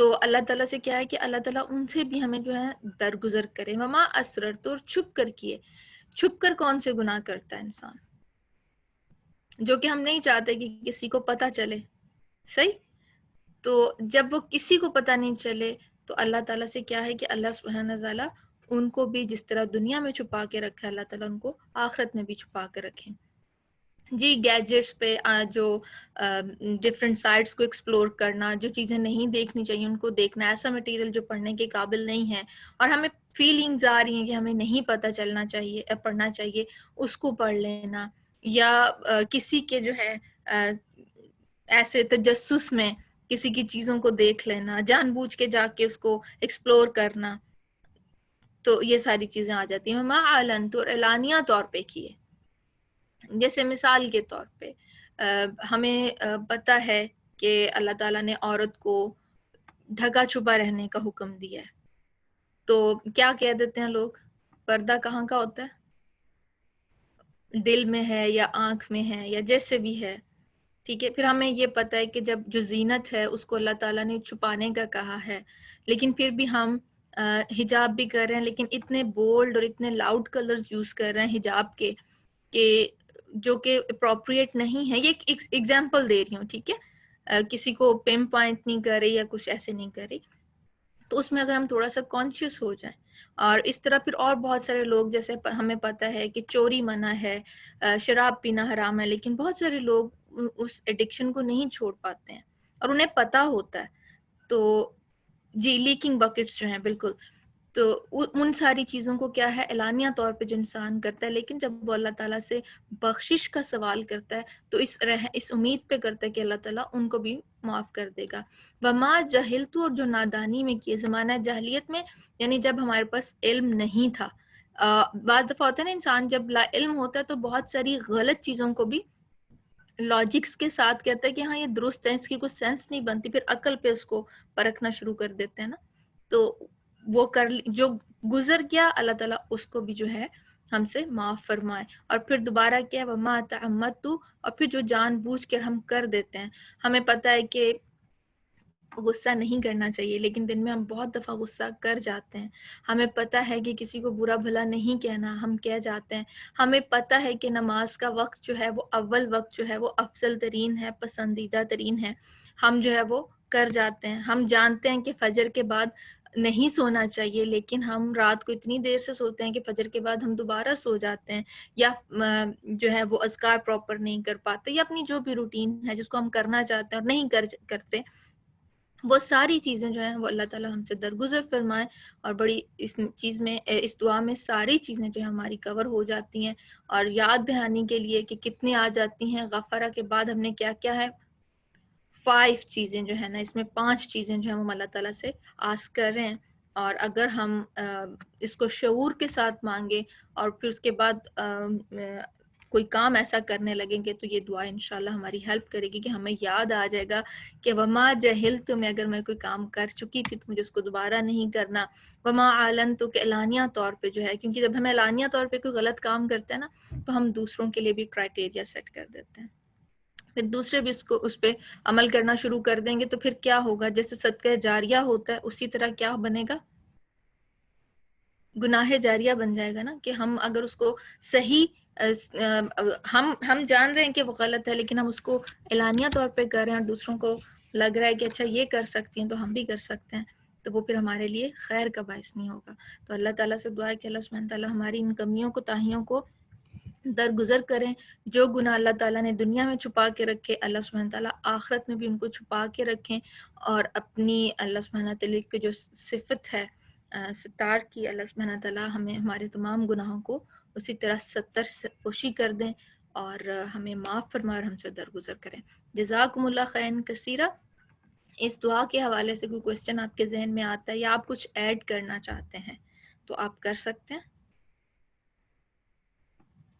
تو اللہ تعالیٰ سے کیا ہے کہ اللہ تعالیٰ ان سے بھی ہمیں جو ہے درگزر کرے. وما اسررت، اور چھپ کر کیے. چھپ کر کون سے گناہ کرتا ہے انسان؟ جو کہ ہم نہیں چاہتے کہ کسی کو پتہ چلے. صحیح. تو جب وہ کسی کو پتہ نہیں چلے تو اللہ تعالیٰ سے کیا ہے کہ اللہ سبحانہ تعالیٰ ان کو بھی جس طرح دنیا میں چھپا کے رکھا ہے، اللہ تعالیٰ ان کو آخرت میں بھی چھپا کے رکھیں. جی گیجٹس پہ جو ڈفرینٹ سائٹس کو ایکسپلور کرنا، جو چیزیں نہیں دیکھنی چاہیے ان کو دیکھنا، ایسا مٹیریل جو پڑھنے کے قابل نہیں ہے اور ہمیں فیلنگز آ رہی ہیں کہ ہمیں نہیں پتہ چلنا چاہیے، پڑھنا چاہیے، اس کو پڑھ لینا. یا کسی کے جو ہے ایسے تجسس میں کسی کی چیزوں کو دیکھ لینا، جان بوجھ کے جا کے اس کو ایکسپلور کرنا، تو یہ ساری چیزیں آ جاتی ہیں. ما اعلنت، اور اعلانیہ طور پہ کیے. جیسے مثال کے طور پہ ہمیں پتہ ہے کہ اللہ تعالیٰ نے عورت کو ڈھکا چھپا رہنے کا حکم دیا ہے، تو کیا کہہ دیتے ہیں لوگ؟ پردہ کہاں کا ہوتا ہے؟ دل میں ہے یا آنکھ میں ہے یا جیسے بھی ہے. ٹھیک ہے. پھر ہمیں یہ پتہ ہے کہ جب جو زینت ہے اس کو اللہ تعالیٰ نے چھپانے کا کہا ہے، لیکن پھر بھی ہم حجاب بھی کر رہے ہیں، لیکن اتنے بولڈ اور اتنے لاؤڈ کلرز یوز کر رہے ہیں حجاب کے کہ جو کہ اپروپریٹ نہیں ہے. یہ ایک ایگزامپل دے رہی ہوں. ٹھیک ہے. کسی کو پن پوائنٹ نہیں کر رہی یا کچھ ایسے نہیں کر رہی. تو اس میں اگر ہم تھوڑا سا کانشیس ہو جائیں، اور اس طرح پھر اور بہت سارے لوگ، جیسے ہمیں پتہ ہے کہ چوری منع ہے، شراب پینا حرام ہے، لیکن بہت سارے لوگ اس ایڈکشن کو نہیں چھوڑ پاتے ہیں اور انہیں پتہ ہوتا ہے. تو جی لیکنگ بکٹس جو ہیں، بالکل. تو ان ساری چیزوں کو کیا ہے اعلانیہ طور پہ جو انسان کرتا ہے، لیکن جب وہ اللہ تعالیٰ سے بخشش کا سوال کرتا ہے تو اس امید پہ کرتا ہے کہ اللہ تعالیٰ ان کو بھی معاف کر دے گا. وما جہلت، اور جو نادانی میں کیے، زمانہ جاہلیت میں، یعنی جب ہمارے پاس علم نہیں تھا. بعض دفعہ ہوتا ہے نا انسان جب لا علم ہوتا ہے تو بہت ساری غلط چیزوں کو بھی لاجکس کے ساتھ کہتا ہے کہ ہاں یہ درست ہے، اس کی کوئی سینس نہیں بنتی، پھر عقل پہ اس کو پرکھنا شروع کر دیتے ہیں نا. تو وہ جو گزر گیا، اللہ تعالیٰ اس کو بھی جو ہے ہم سے معاف فرمائے. اور پھر دوبارہ کیا، وما تعمدت، اور پھر جو جان بوجھ کر ہم کر دیتے ہیں. ہمیں پتہ ہے کہ غصہ نہیں کرنا چاہیے، لیکن دن میں ہم بہت دفعہ غصہ کر جاتے ہیں. ہمیں پتہ ہے کہ کسی کو برا بھلا نہیں کہنا، ہم کہہ جاتے ہیں. ہمیں پتہ ہے کہ نماز کا وقت جو ہے وہ اول وقت جو ہے وہ افضل ترین ہے، پسندیدہ ترین ہے، ہم جو ہے وہ کر جاتے ہیں. ہم جانتے ہیں کہ فجر کے بعد نہیں سونا چاہیے، لیکن ہم رات کو اتنی دیر سے سوتے ہیں کہ فجر کے بعد ہم دوبارہ سو جاتے ہیں، یا جو ہے وہ اذکار پراپر نہیں کر پاتے، یا اپنی جو بھی روٹین ہے جس کو ہم کرنا چاہتے ہیں اور نہیں کرتے. وہ ساری چیزیں جو ہیں وہ اللہ تعالیٰ ہم سے درگزر فرمائے. اور بڑی اس دعا میں ساری چیزیں جو ہیں ہماری کور ہو جاتی ہیں. اور یاد دہانی کے لیے کہ کتنی آ جاتی ہیں، غفرہ کے بعد ہم نے کیا کیا ہے، 5 چیزیں جو ہے نا، اس میں 5 چیزیں جو ہیں ہم اللہ تعالیٰ سے آسک کر رہے ہیں. اور اگر ہم اس کو شعور کے ساتھ مانگے اور پھر اس کے بعد کوئی کام ایسا کرنے لگیں گے تو یہ دعا انشاءاللہ ہماری ہیلپ کرے گی کہ ہمیں یاد آ جائے گا کہ وما جہلت میں، اگر میں کوئی کام کر چکی تھی تو مجھے اس کو دوبارہ نہیں کرنا. وما اعلنت، کہ اعلانیہ طور پہ جو ہے، کیونکہ جب ہم اعلانیہ طور پہ کوئی غلط کام کرتے ہیں نا تو ہم دوسروں کے لیے بھی کرائٹیریا سیٹ کر دیتے ہیں، پھر دوسرے بھی اس پہ عمل کرنا شروع کر دیں گے. تو پھر کیا ہوگا، جیسے صدقہ جاریہ ہوتا ہے اسی طرح کیا بنے گا، گناہ جاریہ بن جائے گا نا. کہ ہم اگر اس کو صحیح ہم جان رہے ہیں کہ وہ غلط ہے، لیکن ہم اس کو اعلانیہ طور پہ کر رہے ہیں اور دوسروں کو لگ رہا ہے کہ اچھا یہ کر سکتی ہیں تو ہم بھی کر سکتے ہیں، تو وہ پھر ہمارے لیے خیر کا باعث نہیں ہوگا. تو اللہ تعالیٰ سے دعا ہے کہ اللہ سبحانہ تعالیٰ ہماری ان کمیوں کو، تاہیوں کو درگزر کریں. جو گناہ اللہ تعالیٰ نے دنیا میں چھپا کے رکھے، اللہ سبحانہ تعالیٰ آخرت میں بھی ان کو چھپا کے رکھیں. اور اپنی اللہ سبحانہ تعالیٰ کی جو صفت ہے ستار کی، اللہ سبحانہ تعالیٰ ہمیں ہمارے تمام گناہوں کو اسی طرح ستر سے پوشی کر دیں اور ہمیں معاف فرمائے اور ہم سے درگزر کریں. جزاکم اللہ خیرا کثیرا. اس دعا کے حوالے سے کوئی کوسچن آپ کے ذہن میں آتا ہے یا آپ کچھ ایڈ کرنا چاہتے ہیں تو آپ کر سکتے ہیں.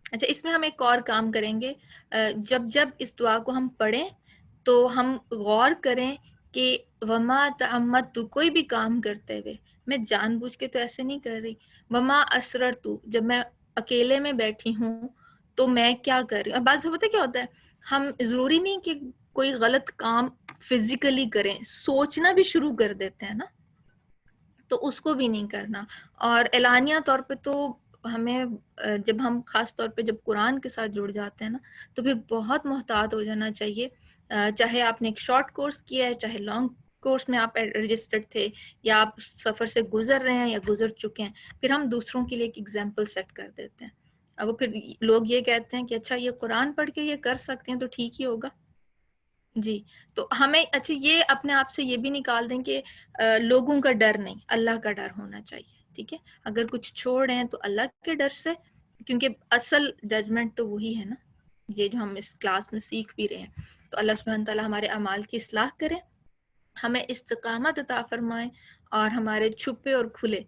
اچھا، اس میں ہم ایک اور کام کریں گے، جب اس دعا کو ہم پڑھیں تو ہم غور کریں کہ وما تعمدت، کوئی بھی کام کرتے ہوئے میں جان بوجھ کے تو ایسے نہیں کر رہی. وما اسررت، جب میں اکیلے میں بیٹھی ہوں تو میں کیا کر رہی ہوں. اور بعض پتہ کیا ہوتا ہے، ہم ضروری نہیں کہ کوئی غلط کام فزیکلی کریں، سوچنا بھی شروع کر دیتے ہیں نا، تو اس کو بھی نہیں کرنا. اور اعلانیہ طور پہ تو ہمیں جب ہم خاص طور پہ جب قرآن کے ساتھ جڑ جاتے ہیں نا تو پھر بہت محتاط ہو جانا چاہیے. چاہے آپ نے ایک شارٹ کورس کیا ہے، چاہے لانگ کورس میں آپ رجسٹرڈ تھے، یا آپ سفر سے گزر رہے ہیں یا گزر چکے ہیں، پھر ہم دوسروں کے لیے ایک ایگزامپل سیٹ کر دیتے ہیں. اب وہ پھر لوگ یہ کہتے ہیں کہ اچھا یہ قرآن پڑھ کے یہ کر سکتے ہیں تو ٹھیک ہی ہوگا. جی، تو ہمیں اچھا یہ اپنے آپ سے یہ بھی نکال دیں کہ لوگوں کا ڈر نہیں، اللہ کا ڈر ہونا چاہیے. ٹھیک ہے، اگر کچھ چھوڑ رہے ہیں تو اللہ کے ڈر سے، کیونکہ اصل ججمنٹ تو وہی ہے نا، یہ جو ہم اس کلاس میں سیکھ بھی رہے ہیں. تو اللہ سبحانہ تعالیٰ ہمارے اعمال کی اصلاح کرے، ہمیں استقامت عطا فرمائے، اور ہمارے چھپے اور کھلے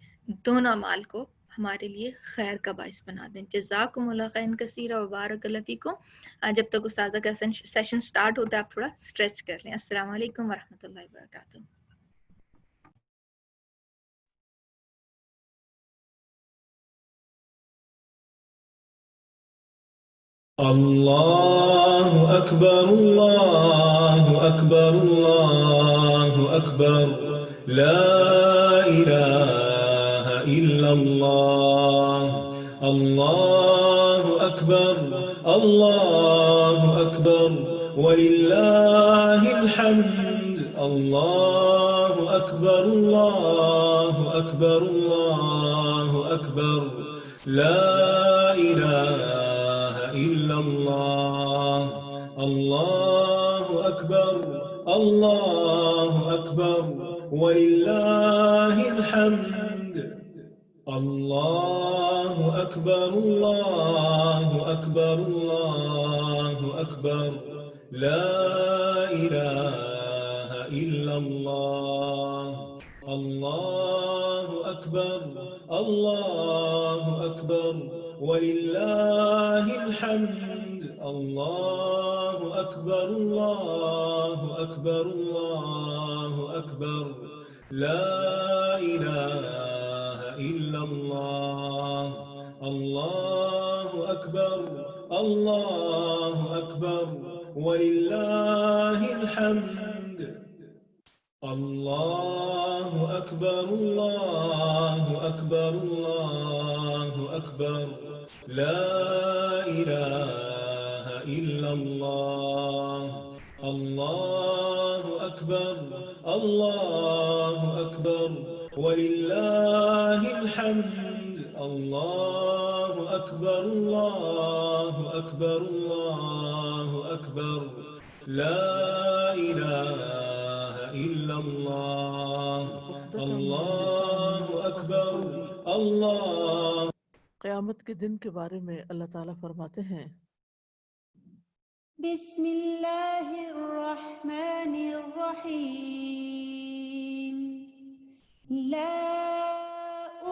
دونوں اعمال کو ہمارے لیے خیر کا باعث بنا دیں. جزاکم اللہ خیرا کثیرا وبارک اللہ فیکم. جب تک استاذہ کا سیشن سٹارٹ ہوتا ہے آپ تھوڑا اسٹریچ کر لیں. السلام علیکم ورحمۃ اللہ وبرکاتہ. الله أكبر الله أكبر الله أكبر لا إله إلا الله. الله أكبر الله أكبر ولله الحمد. الله أكبر الله أكبر الله أكبر لا إله إلا الله. الله أكبر الله أكبر ولله الحمد. الله أكبر الله أكبر الله أكبر لا إله إلا الله. الله أكبر الله أكبر ولله الحمد. الله أكبر الله أكبر الله أكبر لا إله إلا الله. الله أكبر الله أكبر ولله الحمد. الله أكبر الله أكبر الله أكبر لا إله إلا الله. الله أكبر الله أكبر ولله الحمد. الله أكبر الله أكبر الله أكبر لا إله إلا الله. الله أكبر الله. قیامت کے دن کے بارے میں اللہ تعالیٰ فرماتے ہیں بسم اللہ الرحمن الرحیم لا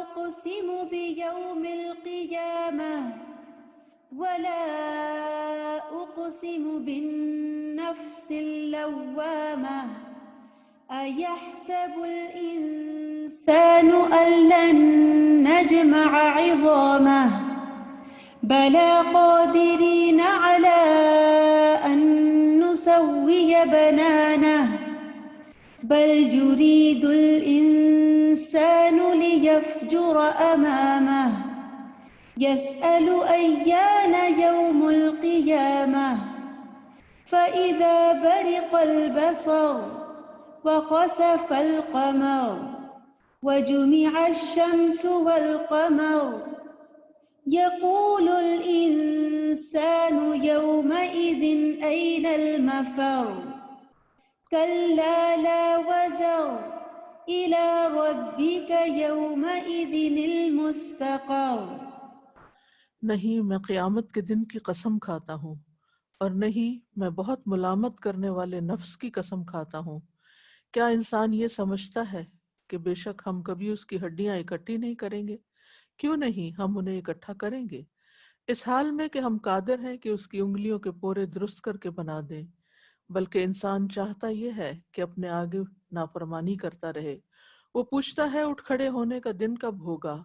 اقسم بیوم القیامہ ولا اقسم بالنفس اللوامہ ایحسب الانسان ان لن نجمع عظامہ بلى قادرين على أن نسوي بنانه بل يريد الإنسان ليفجر أمامه يسأل أيان يوم القيامة فإذا برق البصر وخسف القمر وجمع الشمس والقمر يقول الإنسان يومئذ أين المفر كلا لا وزر إلى ربك يومئذ المستقر. نہیں میں قیامت کے دن کی قسم کھاتا ہوں، اور نہیں میں بہت ملامت کرنے والے نفس کی قسم کھاتا ہوں. کیا انسان یہ سمجھتا ہے کہ بے شک ہم کبھی اس کی ہڈیاں اکٹھی نہیں کریں گے؟ کیوں نہیں، ہم انہیں اکٹھا کریں گے، اس حال میں کہ ہم قادر ہیں کہ اس کی انگلیوں کے پورے درست کر کے بنا دیں. بلکہ انسان چاہتا یہ ہے کہ اپنے آگے نافرمانی کرتا رہے. وہ پوچھتا ہے اٹھ کھڑے ہونے کا دن کب ہوگا؟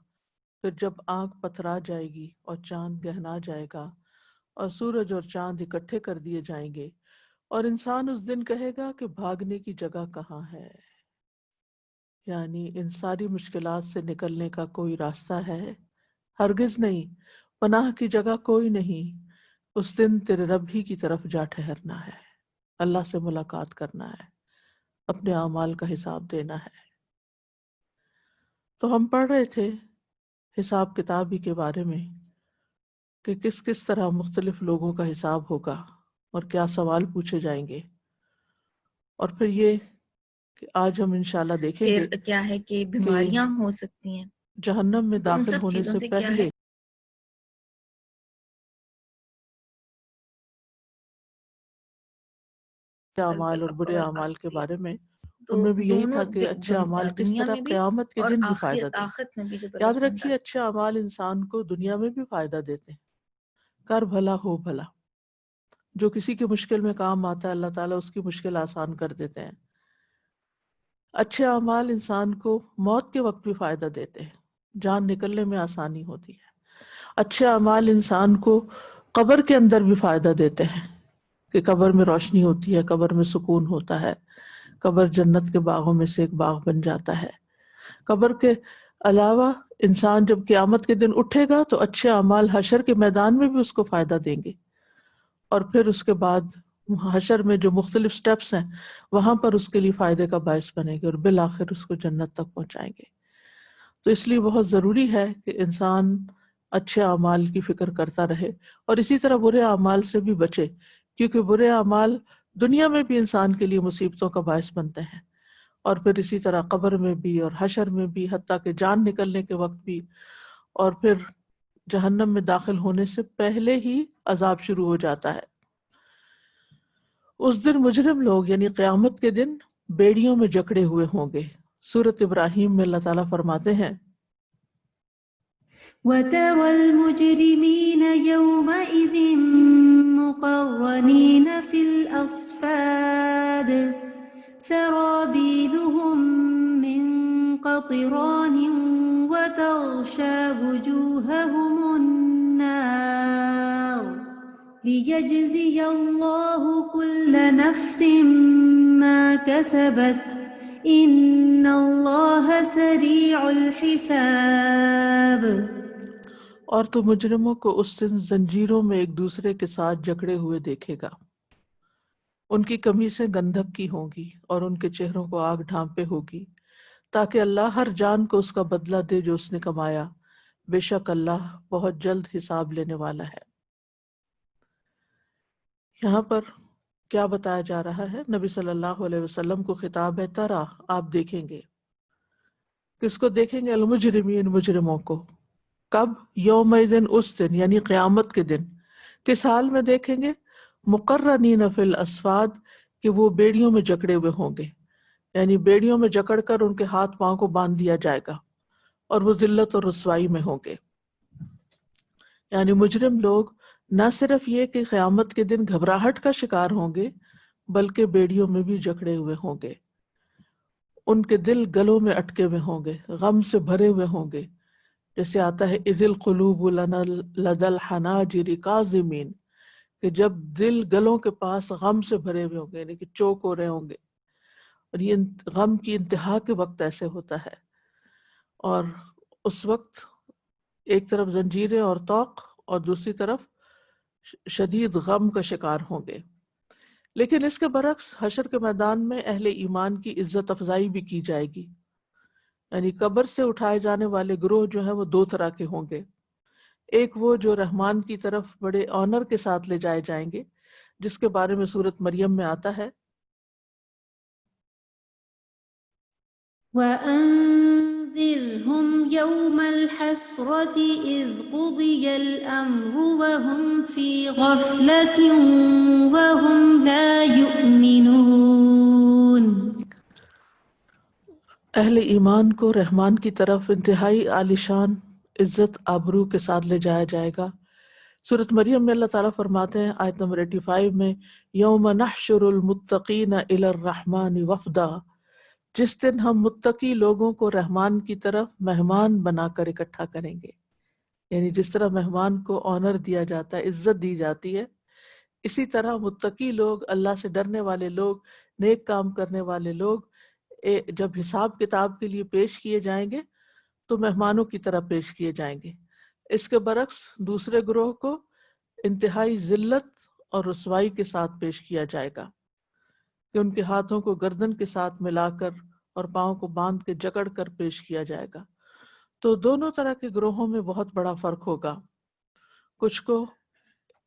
پھر جب آنکھ پتھرا جائے گی اور چاند گہنا جائے گا اور سورج اور چاند اکٹھے کر دیے جائیں گے، اور انسان اس دن کہے گا کہ بھاگنے کی جگہ کہاں ہے، یعنی ان ساری مشکلات سے نکلنے کا کوئی راستہ ہے؟ ہرگز نہیں، پناہ کی جگہ کوئی نہیں۔ اس دن تیرے رب ہی کی طرف جا ٹھہرنا ہے، اللہ سے ملاقات کرنا ہے، اپنے اعمال کا حساب دینا ہے۔ تو ہم پڑھ رہے تھے حساب کتابی کے بارے میں کہ کس کس طرح مختلف لوگوں کا حساب ہوگا اور کیا سوال پوچھے جائیں گے، اور پھر یہ کہ آج ہم انشاءاللہ دیکھیں پھر گے کیا ہے کہ کہ بیماریاں ہو سکتی ہیں، جہنم میں تو ان داخل سب ہونے چیزوں سے سے کیا ہے پہلے اعمال اور برے اعمال کے بارے میں، تو ان میں بھی یہی دونوں تھا کہ اچھے اعمال کس دنیا طرح میں بھی قیامت کے اور دن بھی فائدہ دیں۔ آخرت میں بھی جب اللہ یاد سبحانہ رکھیے اچھے اعمال انسان کو دنیا میں بھی فائدہ دیتے ہیں، کر بھلا ہو بھلا۔ جو کسی کی مشکل میں کام آتا ہے اللہ تعالیٰ اس کی مشکل آسان کر دیتے ہیں۔ اچھے اعمال انسان کو موت کے وقت بھی فائدہ دیتے ہیں، جان نکلنے میں آسانی ہوتی ہے۔ اچھے اعمال انسان کو قبر کے اندر بھی فائدہ دیتے ہیں کہ قبر میں روشنی ہوتی ہے، قبر میں سکون ہوتا ہے، قبر جنت کے باغوں میں سے ایک باغ بن جاتا ہے۔ قبر کے علاوہ انسان جب قیامت کے دن اٹھے گا تو اچھے اعمال حشر کے میدان میں بھی اس کو فائدہ دیں گے، اور پھر اس کے بعد حشر میں جو مختلف سٹیپس ہیں وہاں پر اس کے لیے فائدے کا باعث بنے گے اور بالآخر اس کو جنت تک پہنچائیں گے۔ تو اس لیے بہت ضروری ہے کہ انسان اچھے اعمال کی فکر کرتا رہے اور اسی طرح برے اعمال سے بھی بچے، کیونکہ برے اعمال دنیا میں بھی انسان کے لیے مصیبتوں کا باعث بنتے ہیں، اور پھر اسی طرح قبر میں بھی اور حشر میں بھی، حتیٰ کہ جان نکلنے کے وقت بھی، اور پھر جہنم میں داخل ہونے سے پہلے ہی عذاب شروع ہو جاتا ہے۔ اس دن مجرم لوگ یعنی قیامت کے دن بیڑیوں میں جکڑے ہوئے ہوں گے۔ سورۃ ابراہیم میں اللہ تعالیٰ فرماتے ہیں وترى المجرمين يومئذ مقرنين في الأصفاد سرابيلهم من قطران وتغشى وجوههم النار ليجزي الله كل نفس ما كسبت إن الله سريع الحساب۔ اور تو مجرموں کو اس دن زنجیروں میں ایک دوسرے کے ساتھ جکڑے ہوئے دیکھے گا، ان کی قمیصیں گندھک کی ہوں گی اور ان کے چہروں کو آگ ڈھانپے ہوگی، تاکہ اللہ ہر جان کو اس کا بدلہ دے جو اس نے کمایا، بے شک اللہ بہت جلد حساب لینے والا ہے۔ یہاں پر کیا بتایا جا رہا ہے؟ نبی صلی اللہ علیہ وسلم کو خطاب ہے، ترا آپ دیکھیں گے، کس کو دیکھیں گے؟ المجرمین، مجرموں کو۔ کب؟ یومئذ، اس دن یعنی قیامت کے دن۔ کس حال میں دیکھیں گے؟ مقرنین فی الاسفاد، کہ وہ بیڑیوں میں جکڑے ہوئے ہوں گے، یعنی بیڑیوں میں جکڑ کر ان کے ہاتھ پاؤں کو باندھ دیا جائے گا اور وہ ذلت اور رسوائی میں ہوں گے۔ یعنی مجرم لوگ نہ صرف یہ کہ قیامت کے دن گھبراہٹ کا شکار ہوں گے بلکہ بیڑیوں میں بھی جکڑے ہوئے ہوں گے، ان کے دل گلوں میں اٹکے ہوئے ہوں گے، غم سے بھرے ہوئے ہوں گے، جیسے آتا ہے اذ القلوب لدى الحناجر کاظمین، کہ جب دل گلوں کے پاس غم سے بھرے ہوئے ہوں گے، یعنی کہ چوک ہو رہے ہوں گے، اور یہ غم کی انتہا کے وقت ایسے ہوتا ہے، اور اس وقت ایک طرف زنجیریں اور طوق اور دوسری طرف شدید غم کا شکار ہوں گے۔ لیکن اس کے برعکس حشر کے میدان میں اہل ایمان کی عزت افزائی بھی کی جائے گی، یعنی قبر سے اٹھائے جانے والے گروہ جو ہیں وہ دو طرح کے ہوں گے۔ ایک وہ جو رحمان کی طرف بڑے آنر کے ساتھ لے جائے جائیں گے، جس کے بارے میں سورۃ مریم میں آتا ہے وَأَنذِرْهُمْ يَوْمَ الْحَسْرَةِ إِذْ قُضِيَ الْأَمْرُ وَهُمْ فِي غَفْلَةٍ وَهُمْ لَا يُؤْمِنُونَ۔ اہل ایمان کو رحمان کی طرف انتہائی عالیشان عزت آبرو کے ساتھ لے جایا جائے گا۔ سورۃ مریم میں اللہ تعالیٰ فرماتے ہیں آیت نمبر 85 میں، یوم نحشر المتقین الی الرحمن وفدا، جس دن ہم متقی لوگوں کو رحمان کی طرف مہمان بنا کر اکٹھا کریں گے، یعنی جس طرح مہمان کو آنر دیا جاتا ہے، عزت دی جاتی ہے، اسی طرح متقی لوگ، اللہ سے ڈرنے والے لوگ، نیک کام کرنے والے لوگ جب حساب کتاب کے لیے پیش کیے جائیں گے تو مہمانوں کی طرح پیش کیے جائیں گے۔ اس کے برعکس دوسرے گروہ کو انتہائی ذلت اور رسوائی کے ساتھ پیش کیا جائے گا کہ ان کے ہاتھوں کو گردن کے ساتھ ملا کر اور پاؤں کو باندھ کے جکڑ کر پیش کیا جائے گا۔ تو دونوں طرح کے گروہوں میں بہت بڑا فرق ہوگا۔ کچھ کو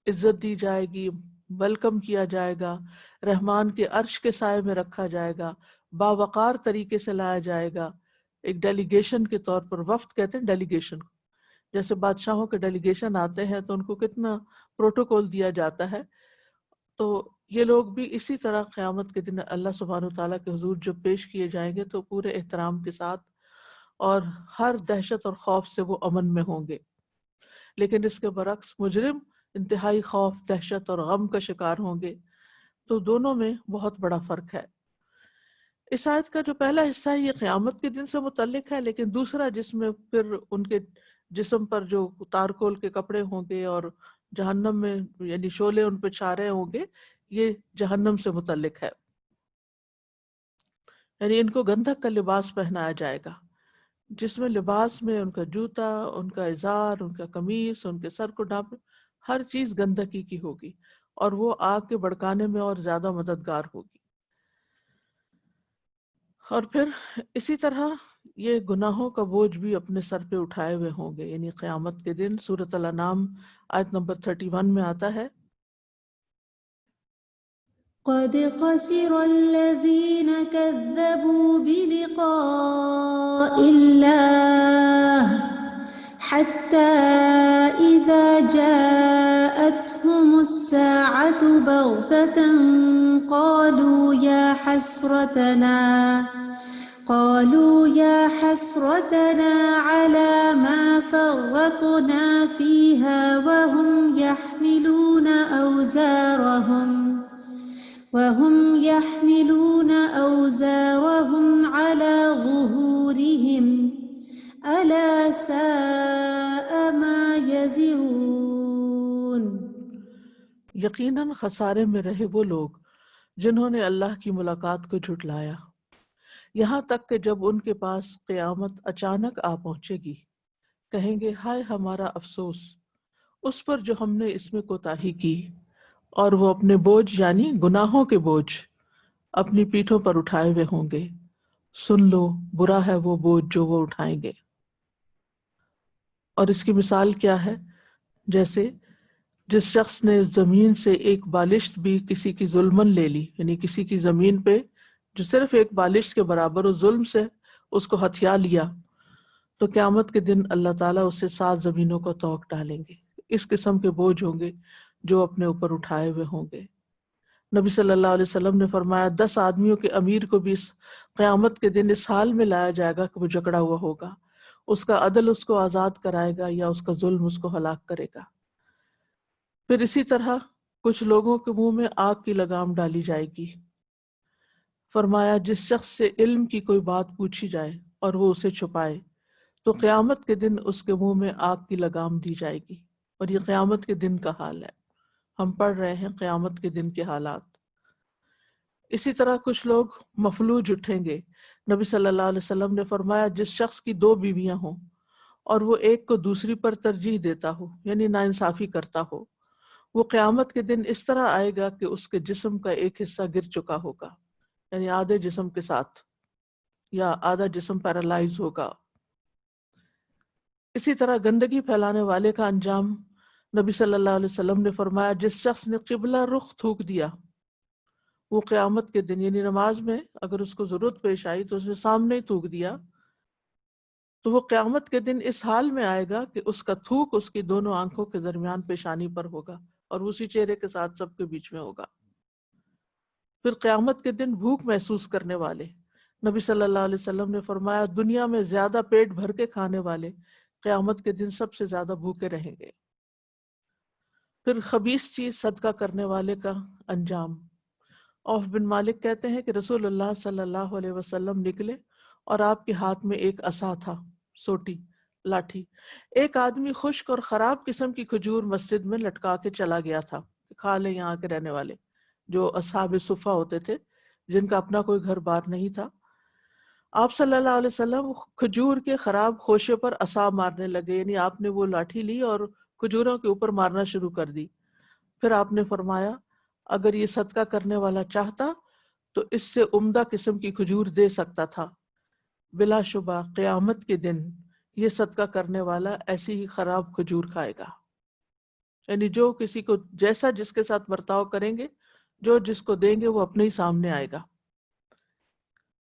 عزت دی جائے گی، ویلکم کیا جائے گا، رحمان کے عرش کے سائے میں رکھا جائے گا، باوقار طریقے سے لایا جائے گا، ایک ڈیلیگیشن کے طور پر۔ وفد کہتے ہیں ڈیلیگیشن، جیسے بادشاہوں کے ڈیلیگیشن آتے ہیں تو ان کو کتنا پروٹوکول دیا جاتا ہے، تو یہ لوگ بھی اسی طرح قیامت کے دن اللہ سبحانہ وتعالیٰ کے حضور جب پیش کیے جائیں گے تو پورے احترام کے ساتھ اور ہر دہشت اور خوف سے وہ امن میں ہوں گے۔ لیکن اس کے برعکس مجرم انتہائی خوف، دہشت اور غم کا شکار ہوں گے۔ تو دونوں میں بہت بڑا فرق ہے۔ اس آیت کا جو پہلا حصہ ہے یہ قیامت کے دن سے متعلق ہے، لیکن دوسرا جس میں پھر ان کے جسم پر جو تارکول کے کپڑے ہوں گے اور جہنم میں یعنی شعلے ان پہ چھا رہے ہوں گے، یہ جہنم سے متعلق ہے۔ یعنی ان کو گندھک کا لباس پہنایا جائے گا، جس میں لباس میں ان کا جوتا، ان کا ازار، ان کا قمیص، ان کے سر کو ڈھانپے، ہر چیز گندگی کی ہوگی اور وہ آگ کے بھڑکانے میں اور زیادہ مددگار ہوگی۔ اور پھر اسی طرح یہ گناہوں کا بوجھ بھی اپنے سر پہ اٹھائے ہوئے ہوں گے، یعنی قیامت کے دن سورۃ الانعام آیت نمبر 31 میں آتا ہے قد خسر الذين كذبوا بلقاء الله حتى إذا جاءتهم الساعة بغتة قالوا يا حسرتنا على ما فرطنا فيها وهم يحملون أوزارهم على ظهورهم ألا ساء ما يزرون۔ یقیناً خسارے میں رہے وہ لوگ جنہوں نے اللہ کی ملاقات کو جھٹلایا، یہاں تک کہ جب ان کے پاس قیامت اچانک آ پہنچے گی کہیں گے ہائے ہمارا افسوس اس پر جو ہم نے اس میں کوتاہی کی، اور وہ اپنے بوجھ یعنی گناہوں کے بوجھ اپنی پیٹھوں پر اٹھائے ہوئے ہوں گے۔ سن لو برا ہے وہ بوجھ جو وہ اٹھائیں گے۔ اور اس کی مثال کیا ہے؟ جیسے جس شخص نے زمین سے ایک بالشت بھی کسی کی ظلمن لے لی، یعنی کسی کی زمین پہ جو صرف ایک بالشت کے برابر اس ظلم سے اس کو ہتھیا لیا، تو قیامت کے دن اللہ تعالیٰ اسے 7 زمینوں کو توق ڈالیں گے۔ اس قسم کے بوجھ ہوں گے جو اپنے اوپر اٹھائے ہوئے ہوں گے۔ نبی صلی اللہ علیہ وسلم نے فرمایا 10 آدمیوں کے امیر کو بھی اس قیامت کے دن اس حال میں لایا جائے گا کہ وہ جکڑا ہوا ہوگا، اس کا عدل اس کو آزاد کرائے گا یا اس کا ظلم اس کو ہلاک کرے گا۔ پھر اسی طرح کچھ لوگوں کے منہ میں آگ کی لگام ڈالی جائے گی۔ فرمایا جس شخص سے علم کی کوئی بات پوچھی جائے اور وہ اسے چھپائے تو قیامت کے دن اس کے منہ میں آگ کی لگام دی جائے گی۔ اور یہ قیامت کے دن کا حال ہے، ہم پڑھ رہے ہیں قیامت کے دن کے حالات۔ اسی طرح کچھ لوگ مفلوج اٹھیں گے۔ نبی صلی اللہ علیہ وسلم نے فرمایا جس شخص کی 2 بیویاں ہوں اور وہ ایک کو دوسری پر ترجیح دیتا ہو یعنی ناانصافی کرتا ہو، وہ قیامت کے دن اس طرح آئے گا کہ اس کے جسم کا ایک حصہ گر چکا ہوگا، یعنی آدھے جسم کے ساتھ، یا آدھا جسم پیرالائز ہوگا۔ اسی طرح گندگی پھیلانے والے کا انجام نبی صلی اللہ علیہ وسلم نے فرمایا جس شخص نے قبلہ رخ تھوک دیا، وہ قیامت کے دن یعنی نماز میں اگر اس کو ضرورت پیش آئی تو اس نے سامنے ہی تھوک دیا، تو وہ قیامت کے دن اس حال میں آئے گا کہ اس کا تھوک اس کی دونوں آنکھوں کے درمیان پیشانی پر ہوگا اور اسی چہرے کے ساتھ سب کے بیچ میں ہوگا۔ پھر قیامت کے دن بھوک محسوس کرنے والے، نبی صلی اللہ علیہ وسلم نے فرمایا دنیا میں زیادہ پیٹ بھر کے کھانے والے قیامت کے دن سب سے زیادہ بھوکے رہیں گے۔ پھر خبیث چیز صدقہ کرنے والے کا انجام۔ عوف بن مالک کہتے ہیں کہ رسول اللہ صلی اللہ علیہ وسلم نکلے اور آپ کے ہاتھ میں ایک عصا تھا، سوٹی، لاٹھی۔ ایک آدمی خشک اور خراب قسم کی کھجور مسجد میں لٹکا کے چلا گیا تھا۔ کھا لیں یہاں کے رہنے والے، جو اصحاب صفہ ہوتے تھے جن کا اپنا کوئی گھر بار نہیں تھا۔ آپ صلی اللہ علیہ وسلم کھجور کے خراب خوشے پر عصا مارنے لگے، یعنی آپ نے وہ لاٹھی لی اور کھجوروں کے اوپر مارنا شروع کر دی۔ پھر آپ نے فرمایا اگر یہ صدقہ کرنے والا چاہتا تو اس سے عمدہ قسم کی کھجور دے سکتا تھا، بلا شبہ قیامت کے دن یہ صدقہ کرنے والا ایسی ہی خراب کھجور کھائے گا۔ یعنی جو کسی کو جیسا جس کے ساتھ برتاؤ کریں گے، جو جس کو دیں گے وہ اپنے ہی سامنے آئے گا۔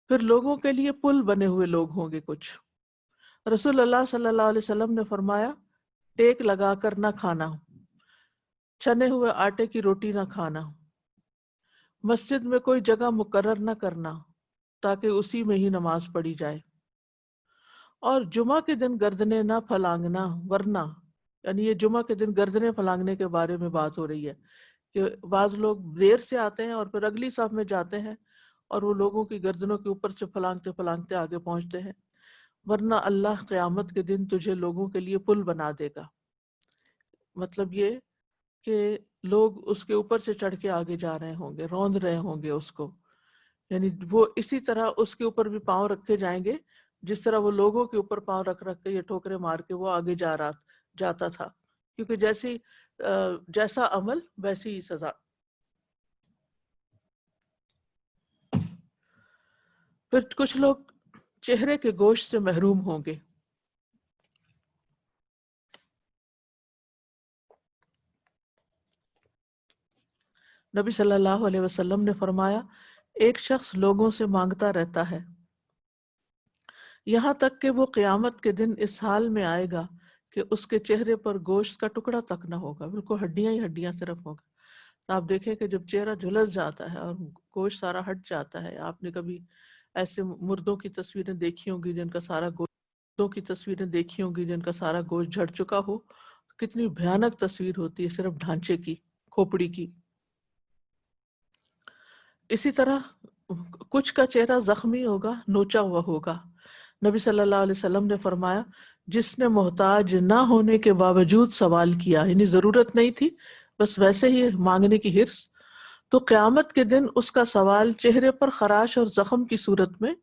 پھر لوگوں کے لیے پل بنے ہوئے لوگ ہوں گے کچھ۔ رسول اللہ صلی اللہ علیہ وسلم نے فرمایا ٹیک لگا کر نہ کھانا، چھنے ہوئے آٹے کی روٹی نہ کھانا، مسجد میں کوئی جگہ مقرر نہ کرنا تاکہ اسی میں ہی نماز پڑھی جائے، اور جمعہ کے دن گردنیں نہ پھلانگنا، ورنہ یعنی یہ جمعہ کے دن گردنیں پھلانگنے کے بارے میں بات ہو رہی ہے کہ بعض لوگ دیر سے آتے ہیں اور پھر اگلی صف میں جاتے ہیں اور وہ لوگوں کی گردنوں کے اوپر سے پھلانگتے پھلانگتے آگے پہنچتے ہیں، ورنہ اللہ قیامت کے دن تجھے لوگوں کے لیے پل بنا دے گا۔ مطلب یہ کہ لوگ اس کے اوپر سے چڑھ کے آگے جا رہے ہوں گے، روند رہے ہوں گے اس کو، یعنی وہ اسی طرح اس کے اوپر بھی پاؤں رکھے جائیں گے جس طرح وہ لوگوں کے اوپر پاؤں رکھ رکھ کے یہ ٹھوکریں مار کے وہ آگے جاتا تھا، کیونکہ جیسا عمل ویسی ہی سزا۔ پھر کچھ لوگ چہرے کے گوشت سے محروم ہوں گے۔ نبی صلی اللہ علیہ وسلم نے فرمایا ایک شخص لوگوں سے مانگتا رہتا ہے یہاں تک کہ وہ قیامت کے دن اس حال میں آئے گا کہ اس کے چہرے پر گوشت کا ٹکڑا تک نہ ہوگا، بالکل ہڈیاں ہی ہڈیاں صرف ہوگا۔ تو آپ دیکھیں کہ جب چہرہ جھلس جاتا ہے اور گوشت سارا ہٹ جاتا ہے، آپ نے کبھی ایسے مردوں کی تصویریں دیکھی ہوں گی جن کا سارا گوشت جھڑ چکا ہو، کتنی بھیانک تصویر ہوتی ہے صرف ڈھانچے کی، کھوپڑی کی۔ اسی طرح کچھ کا چہرہ زخمی ہوگا، نوچا ہوا ہوگا۔ نبی صلی اللہ علیہ وسلم نے فرمایا جس نے محتاج نہ ہونے کے باوجود سوال کیا، یعنی ضرورت نہیں تھی بس ویسے ہی مانگنے کی حرص، تو قیامت کے دن اس کا سوال چہرے پر خراش اور زخم کی صورت میں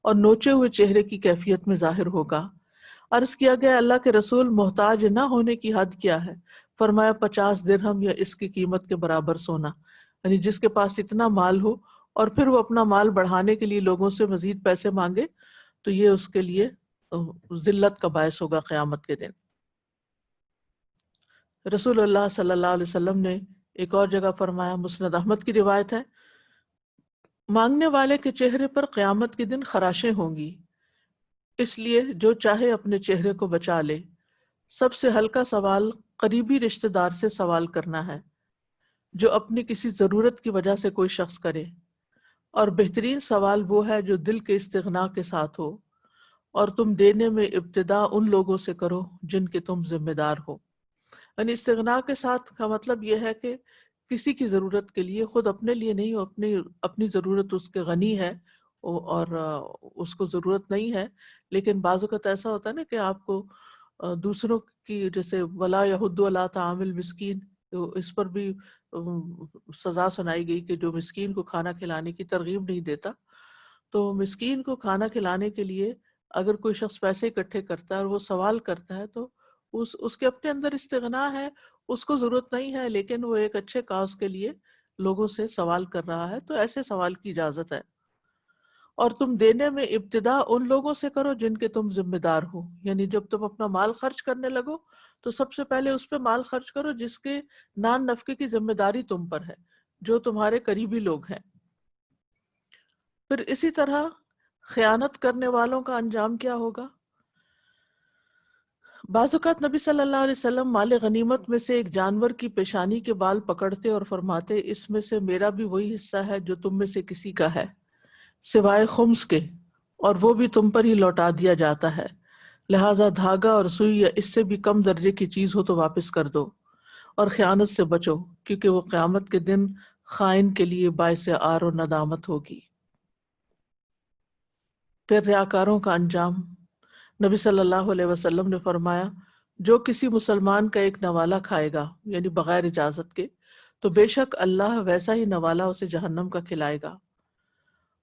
اور نوچے ہوئے چہرے کی کیفیت میں ظاہر ہوگا۔ عرض کیا گیا اللہ کے رسول محتاج نہ ہونے کی حد کیا ہے؟ فرمایا 50 درہم یا اس کی قیمت کے برابر سونا، یعنی جس کے پاس اتنا مال ہو اور پھر وہ اپنا مال بڑھانے کے لیے لوگوں سے مزید پیسے مانگے تو یہ اس کے لیے ذلت کا باعث ہوگا قیامت کے دن۔ رسول اللہ صلی اللہ علیہ وسلم نے ایک اور جگہ فرمایا، مسند احمد کی روایت ہے، مانگنے والے کے چہرے پر قیامت کے دن خراشیں ہوں گی، اس لیے جو چاہے اپنے چہرے کو بچا لے۔ سب سے ہلکا سوال قریبی رشتہ دار سے سوال کرنا ہے جو اپنی کسی ضرورت کی وجہ سے کوئی شخص کرے، اور بہترین سوال وہ ہے جو دل کے استغنا کے ساتھ ہو، اور تم دینے میں ابتدا ان لوگوں سے کرو جن کے تم ذمہ دار ہو۔ یعنی استغنا کے ساتھ کا مطلب یہ ہے کہ کسی کی ضرورت کے لیے، خود اپنے لیے نہیں، اپنی ضرورت اس کے غنی ہے اور اس کو ضرورت نہیں ہے، لیکن بعض اوقات ایسا ہوتا ہے نا کہ آپ کو دوسروں کی، جیسے ولا یحض علی طعام المسکین، تو اس پر بھی سزا سنائی گئی کہ جو مسکین کو کھانا کھلانے کی ترغیب نہیں دیتا، تو مسکین کو کھانا کھلانے کے لیے اگر کوئی شخص پیسے اکٹھے کرتا ہے اور وہ سوال کرتا ہے تو اس کے اپنے اندر استغنا ہے، اس کو ضرورت نہیں ہے، لیکن وہ ایک اچھے کاز کے لیے لوگوں سے سوال کر رہا ہے، تو ایسے سوال کی اجازت ہے۔ اور تم دینے میں ابتدا ان لوگوں سے کرو جن کے تم ذمہ دار ہو، یعنی جب تم اپنا مال خرچ کرنے لگو تو سب سے پہلے اس پہ مال خرچ کرو جس کے نان نفقے کی ذمہ داری تم پر ہے، جو تمہارے قریبی لوگ ہیں۔ پھر اسی طرح خیانت کرنے والوں کا انجام کیا ہوگا؟ بعض اوقات نبی صلی اللہ علیہ وسلم مال غنیمت میں سے ایک جانور کی پیشانی کے بال پکڑتے اور فرماتے اس میں سے میرا بھی وہی حصہ ہے جو تم میں سے کسی کا ہے، سوائے خمس کے، اور وہ بھی تم پر ہی لوٹا دیا جاتا ہے، لہٰذا دھاگا اور سوئی یا اس سے بھی کم درجے کی چیز ہو تو واپس کر دو، اور خیانت سے بچو کیونکہ وہ قیامت کے دن خائن کے لیے باعث عار و ندامت ہوگی۔ پھر ریاکاروں کا انجام، نبی صلی اللہ علیہ وسلم نے فرمایا جو کسی مسلمان کا ایک نوالہ کھائے گا، یعنی بغیر اجازت کے، تو بے شک اللہ ویسا ہی نوالا اسے جہنم کا کھلائے گا.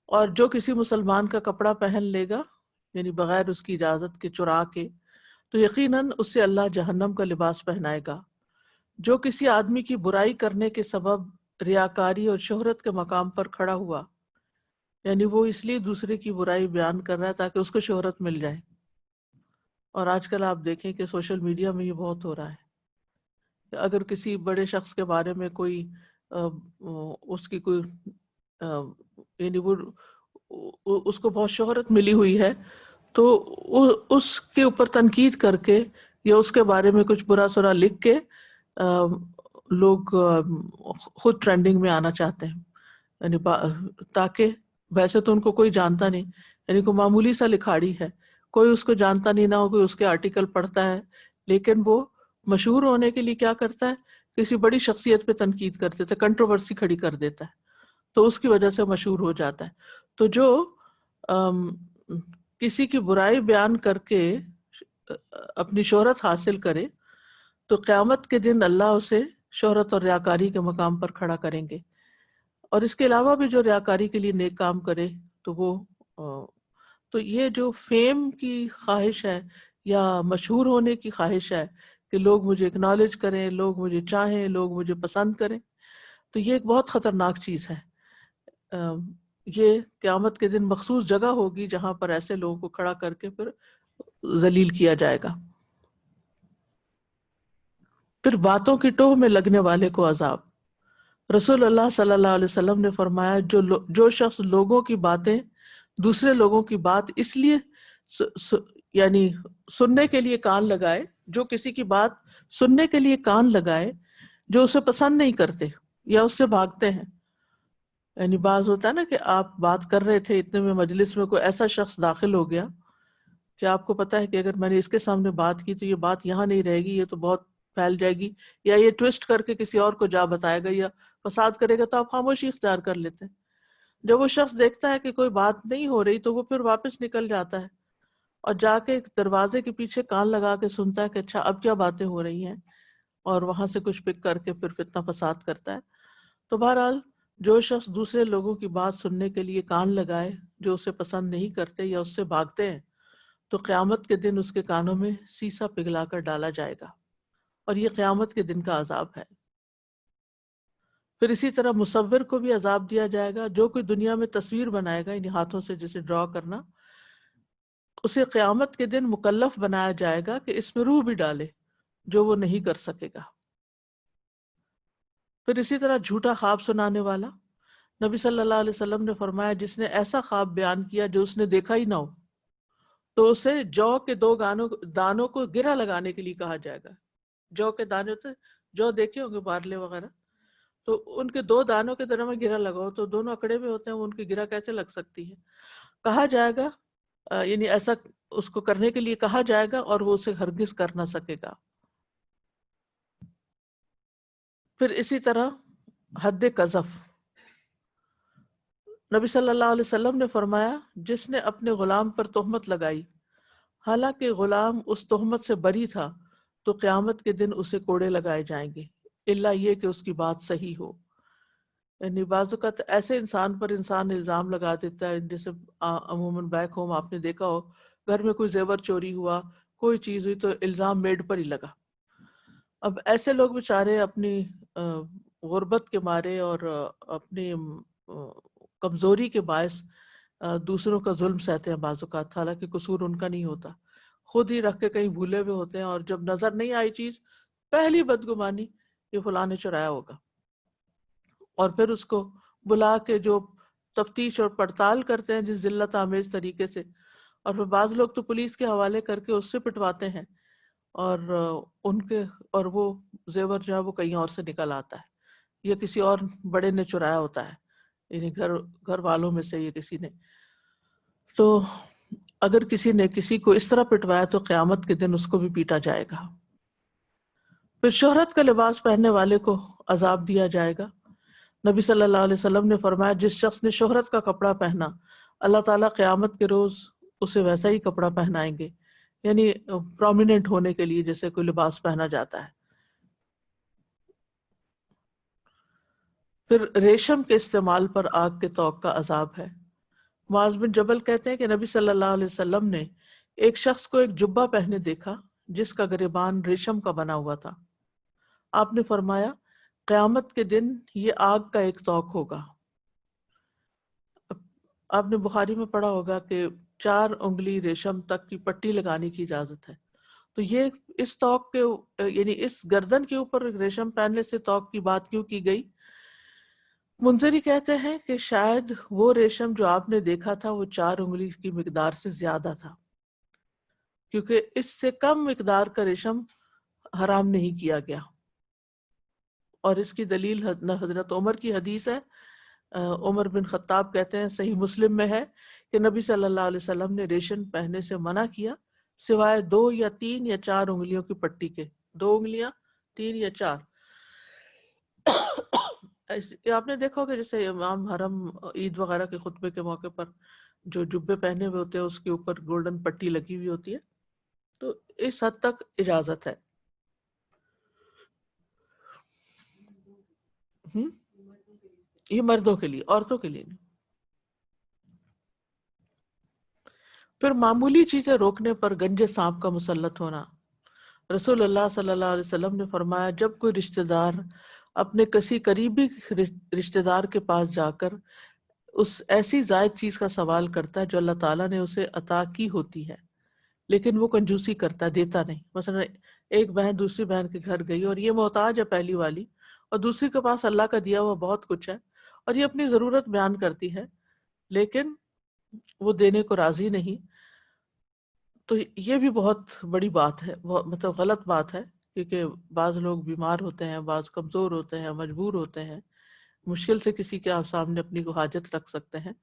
اور جو کسی مسلمان کا کپڑا پہن لے گا یعنی بغیر اس کی اجازت کے چرا کے تو یقیناً اس سے اللہ جہنم کا لباس پہنائے گا. جو کسی آدمی کی برائی کرنے کے سبب ریاکاری اور شہرت کے مقام پر کھڑا ہوا یعنی وہ اس لیے دوسرے کی برائی بیان کر رہا ہے تاکہ اس کو شہرت مل جائے. اور آج کل آپ دیکھیں کہ سوشل میڈیا میں یہ بہت ہو رہا ہے کہ اگر کسی بڑے شخص کے بارے میں کوئی اس کی کوئی یعنی وہ اس کو بہت شہرت ملی ہوئی ہے تو اس کے اوپر تنقید کر کے یا اس کے بارے میں کچھ برا سرا لکھ کے لوگ خود ٹرینڈنگ میں آنا چاہتے ہیں یعنی تاکہ ویسے تو ان کو کوئی جانتا نہیں یعنی کوئی معمولی سا لکھاڑی ہے کوئی اس کو جانتا نہیں نہ ہو کوئی اس کے آرٹیکل پڑھتا ہے لیکن وہ مشہور ہونے کے لیے کیا کرتا ہے کسی بڑی شخصیت پہ تنقید کر دیتا ہے کنٹروورسی کھڑی کر دیتا ہے تو اس کی وجہ سے مشہور ہو جاتا ہے. تو جو کسی کی برائی بیان کر کے اپنی شہرت حاصل کرے تو قیامت کے دن اللہ اسے شہرت اور ریاکاری کے مقام پر کھڑا کریں گے. اور اس کے علاوہ بھی جو ریاکاری کے لیے نیک کام کرے تو وہ تو یہ جو فیم کی خواہش ہے یا مشہور ہونے کی خواہش ہے کہ لوگ مجھے اکنالج کریں لوگ مجھے چاہیں لوگ مجھے پسند کریں تو یہ ایک بہت خطرناک چیز ہے. یہ قیامت کے دن مخصوص جگہ ہوگی جہاں پر ایسے لوگوں کو کھڑا کر کے پھر ذلیل کیا جائے گا. پھر باتوں کی ٹوہ میں لگنے والے کو عذاب. رسول اللہ صلی اللہ علیہ وسلم نے فرمایا جو شخص لوگوں کی باتیں دوسرے لوگوں کی بات اس لیے یعنی سننے کے لیے کان لگائے جو کسی کی بات سننے کے لیے کان لگائے جو اسے پسند نہیں کرتے یا اس سے بھاگتے ہیں. یعنی بعض ہوتا ہے نا کہ آپ بات کر رہے تھے اتنے میں مجلس میں کوئی ایسا شخص داخل ہو گیا کہ آپ کو پتا ہے کہ اگر میں نے اس کے سامنے بات کی تو یہ بات یہاں نہیں رہے گی یہ تو بہت پھیل جائے گی یا یہ ٹویسٹ کر کے کسی اور کو جا بتائے گا یا فساد کرے گا تو آپ خاموشی اختیار کر لیتے ہیں. جب وہ شخص دیکھتا ہے کہ کوئی بات نہیں ہو رہی تو وہ پھر واپس نکل جاتا ہے اور جا کے دروازے کے پیچھے کان لگا کے سنتا ہے کہ اچھا اب کیا باتیں ہو رہی ہیں اور وہاں سے کچھ پک کر کے پھر فتنہ فساد کرتا ہے. تو بہرحال جو شخص دوسرے لوگوں کی بات سننے کے لیے کان لگائے جو اسے پسند نہیں کرتے یا اس سے بھاگتے ہیں تو قیامت کے دن اس کے کانوں میں سیسا پگھلا کر ڈالا جائے گا اور یہ قیامت کے دن کا عذاب ہے. پھر اسی طرح مصور کو بھی عذاب دیا جائے گا. جو کوئی دنیا میں تصویر بنائے گا یعنی ہاتھوں سے جسے ڈرا کرنا اسے قیامت کے دن مکلف بنایا جائے گا کہ اس میں روح بھی ڈالے جو وہ نہیں کر سکے گا. پھر اسی طرح جھوٹا خواب سنانے والا. نبی صلی اللہ علیہ وسلم نے فرمایا جس نے ایسا خواب بیان کیا جو اس نے دیکھا ہی نہ ہو تو اسے جو کے 2 دانوں کو گرہ لگانے کے لیے کہا جائے گا. جو کے دانے ہوتے جو دیکھے ہوں گے بارلے وغیرہ تو ان کے 2 دانوں کے درمیان گرہ لگاؤ تو دونوں اکڑے میں ہوتے ہیں وہ ان کی گرہ کیسے لگ سکتی ہے. کہا جائے گا یعنی ایسا اس کو کرنے کے لیے کہا جائے گا اور وہ اسے ہرگز کر نہ سکے گا. پھر اسی طرح حد قذف. نبی صلی اللہ علیہ وسلم نے فرمایا جس نے اپنے غلام پر تہمت لگائی حالانکہ غلام اس تہمت سے بری تھا تو قیامت کے دن اسے کوڑے لگائے جائیں گے الا یہ کہ اس کی بات صحیح ہو. یعنی بعض اوقات ایسے انسان پر انسان الزام لگا دیتا ہے جیسے عموماً بیک ہوم آپ نے دیکھا ہو گھر میں کوئی زیور چوری ہوا کوئی چیز ہوئی تو الزام میڈ پر ہی لگا. اب ایسے لوگ بیچارے اپنی غربت کے مارے اور اپنی کمزوری کے باعث دوسروں کا ظلم سہتے ہیں بعض اوقات حالانکہ قصور ان کا نہیں ہوتا خود ہی رکھ کے کہیں بھولے ہوئے ہوتے ہیں اور جب نظر نہیں آئی چیز پہلی بدگمانی یہ فلاں نے چرایا ہوگا اور پھر اس کو بلا کے جو تفتیش اور پڑتال کرتے ہیں جس ذلت آمیز طریقے سے اور پھر بعض لوگ تو پولیس کے حوالے کر کے اس سے پٹواتے ہیں اور وہ زیور جو ہے وہ کہیں اور سے نکل آتا ہے یا کسی اور بڑے نے چرایا ہوتا ہے یعنی گھر والوں میں سے یہ کسی نے. تو اگر کسی نے کسی کو اس طرح پٹوایا تو قیامت کے دن اس کو بھی پیٹا جائے گا. پھر شہرت کا لباس پہننے والے کو عذاب دیا جائے گا. نبی صلی اللہ علیہ وسلم نے فرمایا جس شخص نے شہرت کا کپڑا پہنا اللہ تعالیٰ قیامت کے روز اسے ویسا ہی کپڑا پہنائیں گے یعنی پرومیننٹ ہونے کے لیے جیسے کوئی لباس پہنا جاتا ہے. پھر ریشم کے استعمال پر آگ کے طوق کا عذاب ہے۔ معاذ بن جبل کہتے ہیں کہ نبی صلی اللہ علیہ وسلم نے ایک شخص کو ایک جبہ پہنے دیکھا جس کا گریبان ریشم کا بنا ہوا تھا۔ آپ نے فرمایا قیامت کے دن یہ آگ کا ایک طوق ہوگا۔ آپ نے بخاری میں پڑھا ہوگا کہ 4 انگلی ریشم تک کی پٹی لگانے کی اجازت ہے، تو یہ اس طوق کے یعنی اس گردن کے اوپر ریشم پہننے سے طوق کی بات کیوں کی گئی؟ منذری کہتے ہیں کہ شاید وہ ریشم جو آپ نے دیکھا تھا وہ 4 انگلی کی مقدار سے زیادہ تھا، کیونکہ اس سے کم مقدار کا ریشم حرام نہیں کیا گیا۔ اور اس کی دلیل حضرت عمر کی حدیث ہے۔ عمر بن خطاب کہتے ہیں صحیح مسلم میں ہے کہ نبی صلی اللہ علیہ وسلم نے ریشم پہننے سے منع کیا سوائے 2 یا 3 یا 4 انگلیوں کی پٹی کے۔ 2 انگلیاں، 3 یا 4۔ آپ نے دیکھا ہوگا جیسے امام حرم عید وغیرہ کے خطبے کے موقع پر جو جبے پہنے ہوئے ہوتے ہیں اس کے اوپر گولڈن پٹی لگی ہوئی ہوتی ہے، تو اس حد تک اجازت ہے۔ یہ مردوں کے لیے، عورتوں کے لیے نہیں۔ پھر معمولی چیزیں روکنے پر گنجے سانپ کا مسلط ہونا۔ رسول اللہ صلی اللہ علیہ وسلم نے فرمایا جب کوئی رشتہ دار اپنے کسی قریبی رشتہ دار کے پاس جا کر اس ایسی زائد چیز کا سوال کرتا ہے جو اللہ تعالیٰ نے اسے عطا کی ہوتی ہے لیکن وہ کنجوسی کرتا ہے، دیتا نہیں۔ مثلا ایک بہن دوسری بہن کے گھر گئی اور یہ محتاج ہے پہلی والی، اور دوسری کے پاس اللہ کا دیا ہوا بہت کچھ ہے اور یہ اپنی ضرورت بیان کرتی ہے لیکن وہ دینے کو راضی نہیں، تو یہ بھی بہت بڑی بات ہے، مطلب غلط بات ہے، کیونکہ بعض لوگ بیمار ہوتے ہیں، بعض کمزور ہوتے ہیں، مجبور ہوتے ہیں، مشکل سے کسی کے سامنے اپنی کو حاجت رکھ سکتے ہیں،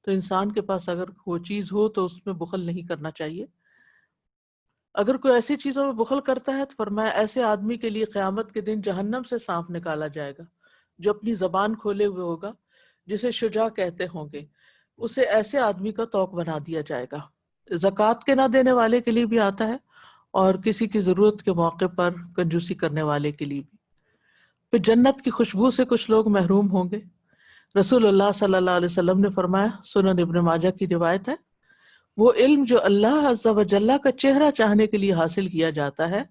تو انسان کے پاس اگر وہ چیز ہو تو اس میں بخل نہیں کرنا چاہیے۔ اگر کوئی ایسی چیزوں میں بخل کرتا ہے تو فرمایا ایسے آدمی کے لیے قیامت کے دن جہنم سے سانپ نکالا جائے گا جو اپنی زبان کھولے ہوئے ہوگا، جسے شجاع کہتے ہوں گے، اسے ایسے آدمی کا طوق بنا دیا جائے گا۔ زکوٰۃ کے نہ دینے والے کے لیے بھی آتا ہے اور کسی کی ضرورت کے موقع پر کنجوسی کرنے والے کے لیے بھی۔ پھر جنت کی خوشبو سے کچھ لوگ محروم ہوں گے۔ رسول اللہ صلی اللہ علیہ وسلم نے فرمایا، سنن ابن ماجہ کی روایت ہے، وہ علم جو اللہ عز و جل کا چہرہ چاہنے کے لیے حاصل کیا جاتا ہے،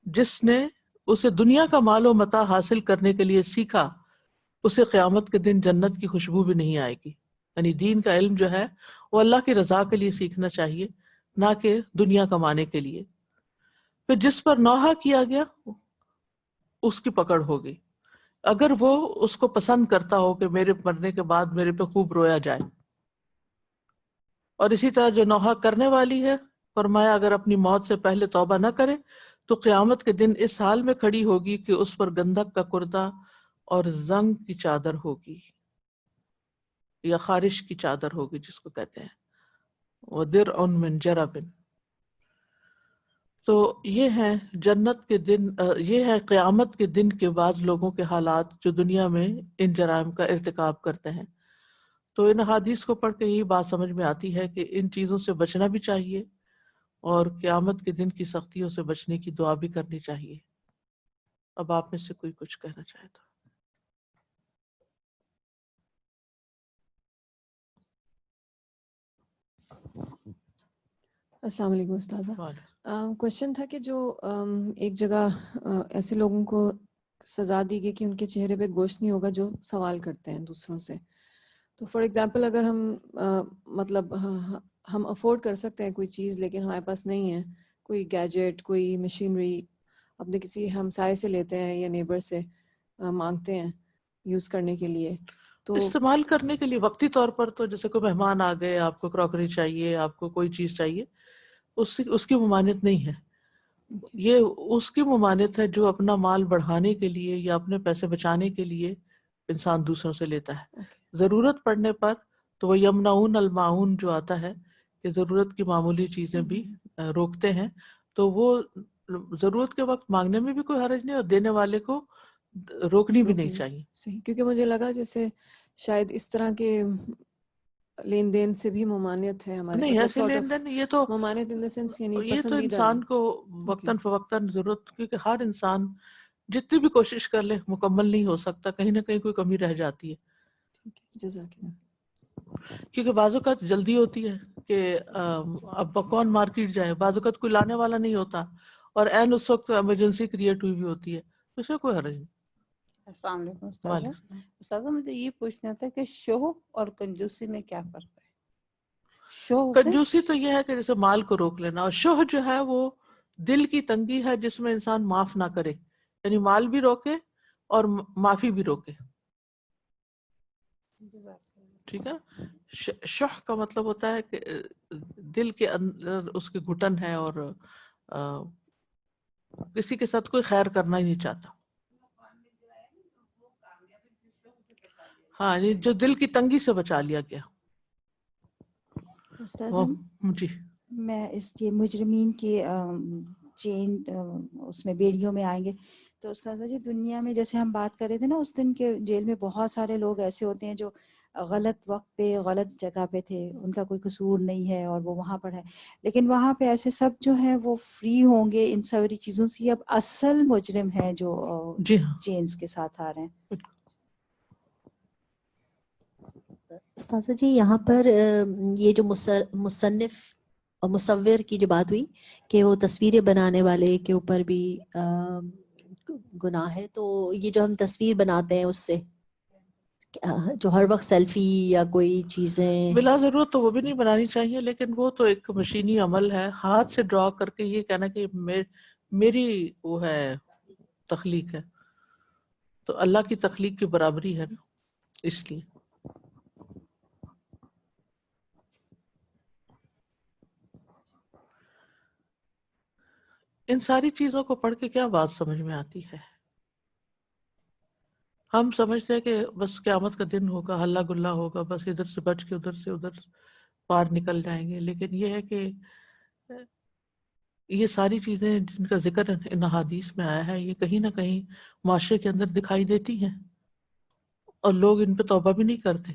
جس نے اسے دنیا کا مال و متاع حاصل کرنے کے لیے سیکھا، اسے قیامت کے دن جنت کی خوشبو بھی نہیں آئے گی۔ یعنی دین کا علم جو ہے وہ اللہ کی رضا کے لیے سیکھنا چاہیے، نہ کہ دنیا کمانے کے لیے۔ پھر جس پر نوحہ کیا گیا اس کی پکڑ ہوگی، اگر وہ اس کو پسند کرتا ہو کہ میرے مرنے کے بعد میرے پہ خوب رویا جائے۔ اور اسی طرح جو نوحہ کرنے والی ہے، فرمایا اگر اپنی موت سے پہلے توبہ نہ کرے تو قیامت کے دن اس حال میں کھڑی ہوگی کہ اس پر گندک کا کردہ اور زنگ کی چادر ہوگی، یا خارش کی چادر ہوگی جس کو کہتے ہیں، وَدِرْعٌ مِّن جَرَبٍ۔ تو یہ ہے جنت کے دن، یہ ہے قیامت کے دن کے بعض لوگوں کے حالات جو دنیا میں ان جرائم کا ارتکاب کرتے ہیں۔ تو ان حدیث کو پڑھ کے یہی بات سمجھ میں آتی ہے کہ ان چیزوں سے بچنا بھی چاہیے اور قیامت کے دن کی سختیوں سے بچنے کی دعا بھی کرنی چاہیے۔ اب آپ میں سے کوئی کچھ کہنا چاہے تو۔ السلام علیکم استاذہ، کوشچن تھا کہ جو ایک جگہ ایسے لوگوں کو سزا دی گئی کہ ان کے چہرے پہ گوشت نہیں ہوگا جو سوال کرتے ہیں دوسروں سے، تو فار ایگزامپل اگر ہم مطلب ہم افورڈ کر سکتے ہیں کوئی چیز لیکن ہمارے پاس نہیں ہے، کوئی گیجٹ، کوئی مشینری اپنے کسی ہمسائے سے لیتے ہیں یا نیبر سے مانگتے ہیں یوز کرنے کے لیے، تو استعمال کرنے کے لیے وقتی طور پر، تو جیسے کوئی مہمان آ گئے، آپ کو کراکری چاہیے، آپ کو کوئی چیز چاہیے، اس کی ممانعت نہیں ہے۔ یہ اس کی ممانعت ہے جو اپنا مال بڑھانے کے لیے یا اپنے پیسے بچانے کے لیے انسان دوسروں سے لیتا ہے۔ ضرورت پڑنے پر تو وہ یمنعون الماعون جو آتا ہے کہ ضرورت کی معمولی چیزیں بھی روکتے ہیں، تو وہ ضرورت کے وقت مانگنے میں بھی کوئی حرج نہیں اور دینے والے کو روکنی بھی نہیں چاہیے۔ صحیح، کیونکہ مجھے لگا جیسے شاید اس طرح کے لین دین سے بھی ممانعت ہے ہمارے، نہیں، ایسے لین دین یہ تو ممانعت ان دا سینس یعنی یہ تو پسندیدہ انسان کو وقتاً فوقتاً ضرورت، کیونکہ ہر انسان جتنی بھی کوشش کر لیں مکمل نہیں ہو سکتا، کہیں نہ کہیں کوئی کمی رہ جاتی ہے. ٹھیک ہے، جزاک اللہ. کیونکہ بعض اوقات جلدی ہوتی ہے کہ اب کون مارکیٹ جائے، بعض اوقات کوئی لانے والا نہیں ہوتا اور عین اس وقت ایمرجنسی کریٹ ہوئی بھی ہوتی ہے، اس میں کوئی حرج نہیں. السلام علیکم استاذہ. وعلیکم. استاذہ مجھے یہ پوچھنا تھا کہ شوہ اور کنجوسی میں کیا فرق ہے؟ شوہ کنجوسی تو یہ ہے کہ جیسے مال کو روک لینا، اور شوہ جو ہے وہ دل کی تنگی ہے جس میں انسان معاف نہ کرے، یعنی مال بھی روکے اور معافی بھی روکے. ٹھیک ہے. شح کا مطلب ہوتا ہے کہ دل کے اندر اس کی گھٹن ہے اور کسی کے ساتھ کوئی خیر کرنا ہی نہیں چاہتا. ہاں، جو دل کی تنگی سے بچا لیا گیا. استاذہ جی میں اس کے مجرمین کے چین اس میں بیڑیوں میں آئیں گے. تو استاذہ جی دنیا میں جیسے ہم بات کر رہے تھے نا اس دن کے جیل میں بہت سارے لوگ ایسے ہوتے ہیں جو غلط وقت پہ غلط جگہ پہ تھے، ان کا کوئی قصور نہیں ہے اور وہ وہاں پر ہے، لیکن وہاں پہ ایسے سب جو ہیں وہ فری ہوں گے ان ساری چیزوں سے. اب اصل مجرم ہیں جو جی ہاں چینز کے ساتھ آ رہے ہیں. استاذہ جی یہاں پر یہ جو مصنف اور مصور کی جو بات ہوئی کہ وہ تصویریں بنانے والے کے اوپر بھی گناہ ہے، تو یہ جو ہم تصویر بناتے ہیں اس سے جو ہر وقت سیلفی یا کوئی چیزیں بلا ضرورت تو وہ بھی نہیں بنانی چاہیے، لیکن وہ تو ایک مشینی عمل ہے. ہاتھ سے ڈرا کر کے یہ کہنا کہ میری وہ ہے تخلیق ہے، تو اللہ کی تخلیق کی برابری ہے نا، اس لیے. ان ساری چیزوں کو پڑھ کے کیا بات سمجھ میں آتی ہے؟ ہم سمجھتے ہیں کہ بس قیامت کا دن ہوگا، ہلا گلا ہوگا، بس ادھر سے بچ کے ادھر سے ادھر پار نکل جائیں گے. لیکن یہ ہے کہ یہ ساری چیزیں جن کا ذکر ان احادیث میں آیا ہے یہ کہیں نہ کہیں معاشرے کے اندر دکھائی دیتی ہیں، اور لوگ ان پہ توبہ بھی نہیں کرتے،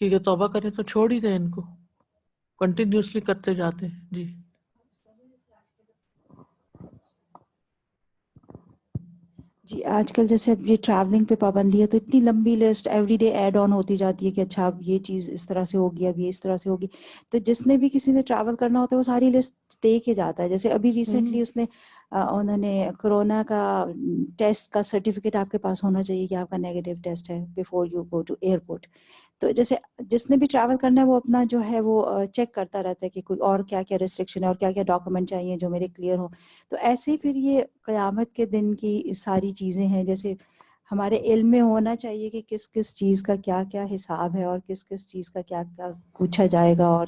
کیونکہ توبہ کریں تو چھوڑ ہی دیں ان کو، کنٹینیوسلی کرتے جاتے ہیں. جی جی آج کل جیسے اب یہ ٹریولنگ پہ پابندی ہے تو اتنی لمبی لسٹ ایوری ڈے ایڈ آن ہوتی جاتی ہے کہ اچھا اب یہ چیز اس طرح سے ہوگی، اب یہ اس طرح سے ہوگی. تو جس نے بھی کسی نے ٹریول کرنا ہوتا ہے وہ ساری لسٹ دے کے جاتا ہے. جیسے ابھی ریسنٹلی اس نے انہوں نے کرونا کا ٹیسٹ کا سرٹیفکیٹ آپ کے پاس ہونا چاہیے کہ آپ کا نیگیٹو ٹیسٹ ہے before you go to airport. تو جیسے جس نے بھی ٹریول کرنا ہے وہ اپنا جو ہے وہ چیک کرتا رہتا ہے کہ کوئی اور کیا کیا ریسٹرکشن ہے اور کیا کیا ڈاکومنٹ چاہیے جو میرے کلیئر ہوں. تو ایسے ہی پھر یہ قیامت کے دن کی ساری چیزیں ہیں جیسے ہمارے علم میں ہونا چاہیے کہ کس کس چیز کا کیا کیا حساب ہے اور کس کس چیز کا کیا کیا پوچھا جائے گا اور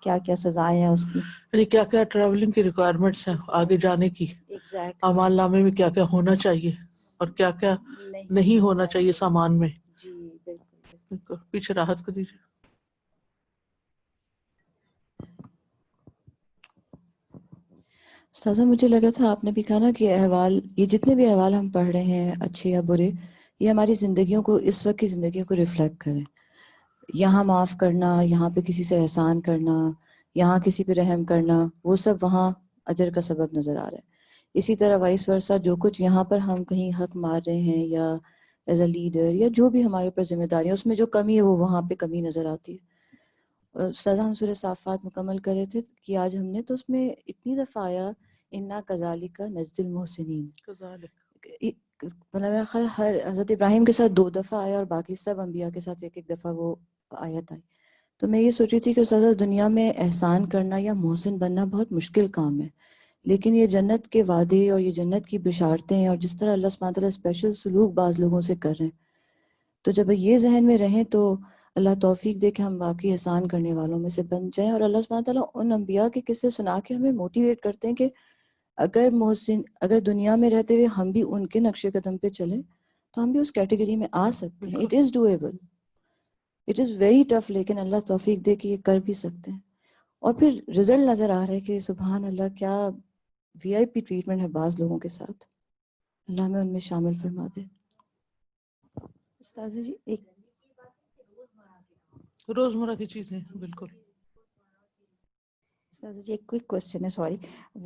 کیا کیا سزائیں ہیں اس کی. یعنی کیا کیا ٹریولنگ کی ریکوائرمنٹس ہیں آگے جانے کی، ایگزیکٹلی اعمال نامے میں کیا کیا ہونا چاہیے اور کیا کیا نہیں ہونا چاہیے سامان میں. جی بالکل. پیچھے راحت کو دیجیے. استاذہ مجھے لگ رہا تھا آپ نے بھی کہا نا کہ احوال، یہ جتنے بھی احوال ہم پڑھ رہے ہیں اچھے یا برے، یہ ہماری زندگیوں کو، اس وقت کی زندگیوں کو ریفلیکٹ کریں. یہاں معاف کرنا، یہاں پہ کسی سے احسان کرنا، یہاں کسی پہ رحم کرنا، وہ سب وہاں اجر کا سبب نظر آ رہا ہے. اسی طرح وائس ورثہ جو کچھ یہاں پر ہم کہیں حق مار رہے ہیں یا ایز اے لیڈر یا جو بھی ہمارے اوپر ذمہ داری ہے اس میں جو کمی ہے وہ وہاں پہ کمی نظر آتی ہے. استاذہ ہم سورہ صافات مکمل کر رہے تھے کہ آج ہم نے، تو اس میں اتنی دفعہ آیا انا کذالک نجزی المحسنین، میرا خیال ہر حضرت ابراہیم کے ساتھ 2 دفعہ آیا اور باقی سب انبیاء کے ساتھ 1 دفعہ وہ آیت آئی. تو میں یہ سوچ رہی تھی کہ استاذہ دنیا میں احسان کرنا یا محسن بننا بہت مشکل کام ہے، لیکن یہ جنت کے وعدے اور یہ جنت کی بشارتیں اور جس طرح اللہ سبحانہ تعالیٰ اسپیشل سلوک بعض لوگوں سے کر رہے ہیں، تو جب یہ ذہن میں رہیں تو اللہ توفیق دے کہ ہم واقعی احسان کرنے والوں میں سے بن جائیں. اور اللہ سبحانہ تعالیٰ ان انبیاء کے قصے سنا کے ہمیں موٹیویٹ کرتے ہیں کہ اگر محسن، اگر دنیا میں رہتے ہوئے ہم بھی ان کے نقش قدم پہ چلیں تو ہم بھی اس کیٹیگری میں آ سکتے ہیں. It is doable, it is very tough, لیکن اللہ توفیق دے کہ یہ کر بھی سکتے ہیں. اور پھر رزلٹ نظر آ رہا ہے کہ سبحان اللہ کیا وی آئی پی ٹریٹمنٹ ہے بعض لوگوں کے ساتھ. اللہ ہمیں ان میں شامل فرما دے. استاذہ جی ایک روزمرہ کی چیزیں بالکل. استاذ جی ایک کوئک کوشچن ہے، سوری،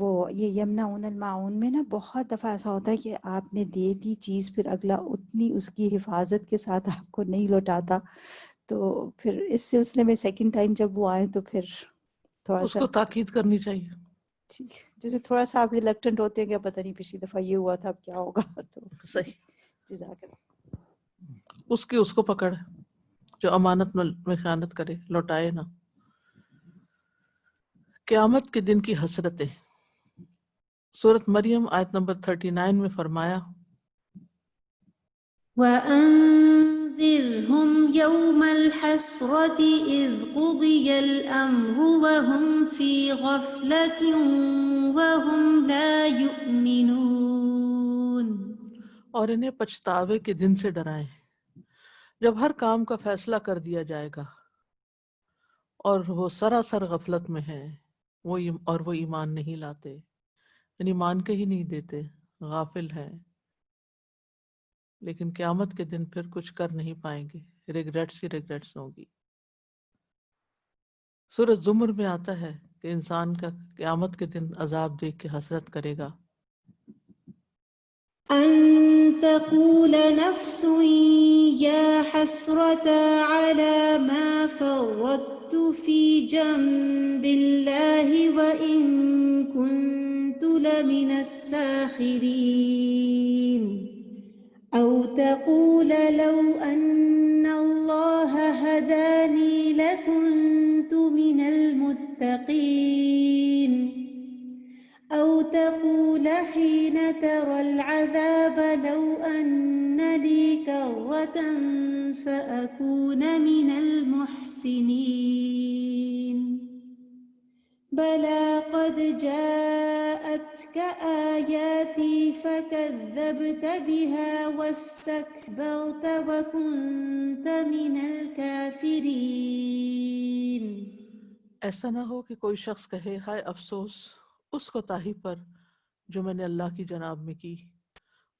وہ یہ یمنعون الماعون میں نا بہت دفعہ ایسا ہوتا ہے کہ آپ نے دے دی چیز، پھر اگلا اتنی اس کی حفاظت کے ساتھ آپ کو نہیں لوٹاتا، تو پھر اس سلسلے میں سیکنڈ ٹائم جب وہ آئے تو پھر تھوڑا اس سا کو تاکید کرنی چاہیے. جیسے تھوڑا سا آپ ریلکٹنٹ ہوتے ہیں کہ پتہ نہیں پچھلی دفعہ یہ ہوا تھا اب کیا ہوگا، تو صحیح. جزاک اللہ. اس کو پکڑ جو امانت میں خیانت کرے، لوٹائے نہ. قیامت کے دن کی حسرتیں. سورۃ مریم آیت نمبر 39 میں فرمایا وَأَنذِرْهُمْ يَوْمَ الْحَسْرَةِ إِذْ قُضِيَ الْأَمْرُ وَهُمْ فِي غَفْلَةٍ وَهُمْ لَا يُؤْمِنُونَ. اور انہیں پچھتاوے کے دن سے ڈرائیں جب ہر کام کا فیصلہ کر دیا جائے گا اور وہ سراسر غفلت میں ہیں، اور وہ ایمان نہیں لاتے، یعنی مان کے ہی نہیں دیتے، غافل ہیں. لیکن قیامت کے دن پھر کچھ کر نہیں پائیں گے، ریگریٹس ہی ریگریٹس ہوں گی. سورۃ زمر میں آتا ہے کہ انسان کا قیامت کے دن عذاب دیکھ کے حسرت کرے گا. أن تقول نفس يا حسرة على ما فرطت في جنب الله وإن كنت لمن الساخرين أو تقول لو أن الله هداني لكنت من المتقين أو تقول حين ترى العذاب لو أن لي كرة فأكون من المحسنين بلى قد جاءتك آياتي فكذبت بها واستكبرت وكنت من الكافرين. ایسا نہ ہو کہ کوئی شخص کہے ہائے افسوس اس کوتاہی پر جو میں نے اللہ کی جناب میں کی،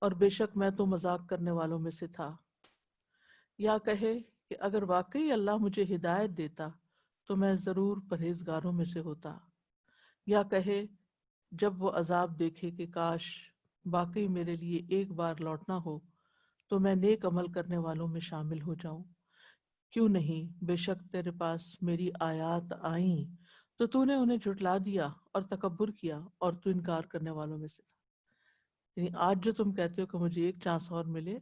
اور بے شک میں تو مذاق کرنے والوں میں سے تھا. یا کہے کہ اگر واقعی اللہ مجھے ہدایت دیتا تو میں ضرور پرہیزگاروں میں سے ہوتا. یا کہے جب وہ عذاب دیکھے کہ کاش واقعی میرے لیے ایک بار لوٹنا ہو تو میں نیک عمل کرنے والوں میں شامل ہو جاؤں. کیوں نہیں، بے شک تیرے پاس میری آیات آئیں تو تو نے انہیں جھٹلا دیا اور تکبر کیا اور تو انکار کرنے والوں میں سے تھا. یعنی آج جو تم کہتے ہو کہ مجھے ایک چانس اور ملے،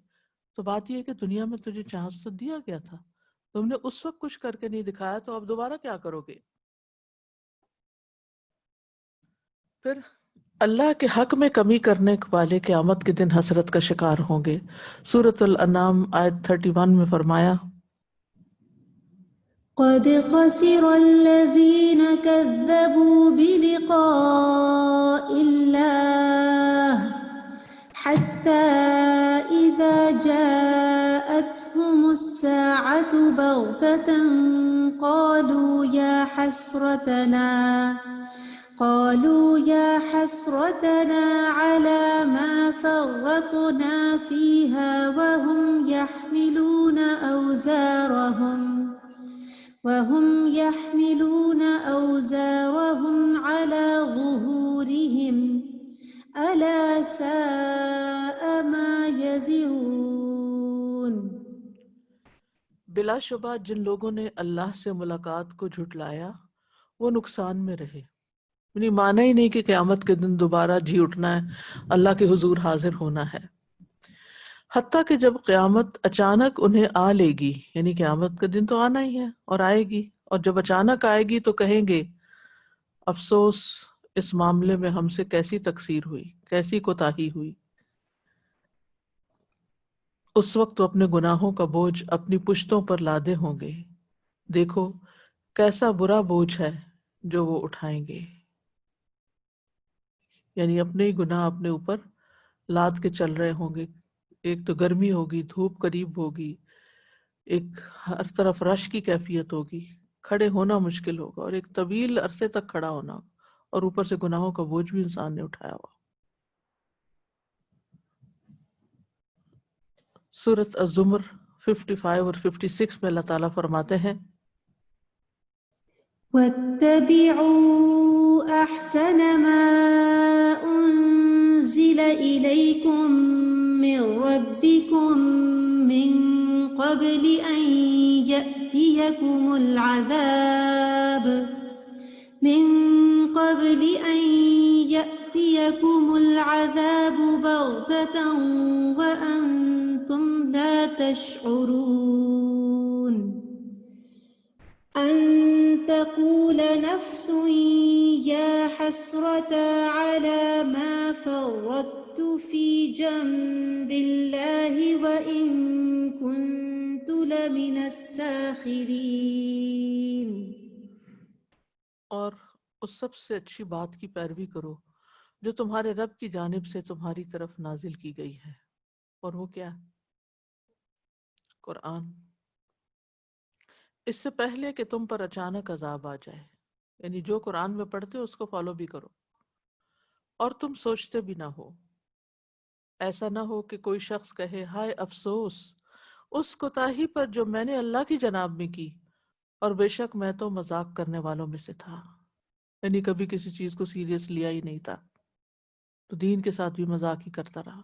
تو بات یہ ہے کہ دنیا میں تجھے چانس تو دیا گیا تھا، تم نے اس وقت کچھ کر کے نہیں دکھایا، تو اب دوبارہ کیا کرو گے؟ پھر اللہ کے حق میں کمی کرنے والے قیامت کے دن حسرت کا شکار ہوں گے. سورۃ الانعام آیت 31 میں فرمایا قد خسر الذين كذبوا بلقاء الله حتى إذا جاءتهم الساعة بغتة قالوا يا حسرتنا على ما فرطنا فيها وهم يحملون أوزارهم على ظهورهم ألا ساء ما يزرون. بلا شبہ جن لوگوں نے اللہ سے ملاقات کو جھٹلایا وہ نقصان میں رہے. یعنی مانا ہی نہیں کہ قیامت کے دن دوبارہ جی اٹھنا ہے، اللہ کے حضور حاضر ہونا ہے. حتیٰ کہ جب قیامت اچانک انہیں آ لے گی، یعنی قیامت کا دن تو آنا ہی ہے اور آئے گی، اور جب اچانک آئے گی تو کہیں گے افسوس اس معاملے میں ہم سے کیسی تقصیر ہوئی، کیسی کوتاہی ہوئی. اس وقت تو اپنے گناہوں کا بوجھ اپنی پشتوں پر لادے ہوں گے. دیکھو کیسا برا بوجھ ہے جو وہ اٹھائیں گے. یعنی اپنے ہی گناہ اپنے اوپر لاد کے چل رہے ہوں گے. ایک تو گرمی ہوگی، دھوپ قریب ہوگی، ایک ہر طرف رش کی کیفیت ہوگی، کھڑے ہونا مشکل ہوگا، اور ایک طویل عرصے تک کھڑا ہونا، اور اوپر سے گناہوں کا بوجھ بھی انسان نے اٹھایا ہوا. سورۃ الزمر 55 اور 56 میں اللہ تعالیٰ فرماتے ہیں واتبعوا أحسن ما أنزل إليكم من ربكم من قبل أن يأتيكم العذاب بغتة وأنتم لا تشعرون أن تقول نفس يا حسرة على ما فرطت في جنب الله وإن كنت لمن الساخرين. اور اس سب سے اچھی بات کی پیروی کرو جو تمہارے رب کی جانب سے تمہاری طرف نازل کی گئی ہے، اور وہ کیا؟ قرآن. اس سے پہلے کہ تم پر اچانک عذاب آ جائے، یعنی جو قرآن میں پڑھتے ہو اس کو فالو بھی کرو، اور تم سوچتے بھی نہ ہو. ایسا نہ ہو کہ کوئی شخص کہے ہائے افسوس اس کوتاہی پر جو میں نے اللہ کی جناب میں کی، اور بے شک میں تو مذاق کرنے والوں میں سے تھا. یعنی کبھی کسی چیز کو سیریس لیا ہی نہیں تھا، تو دین کے ساتھ بھی مذاق ہی کرتا رہا.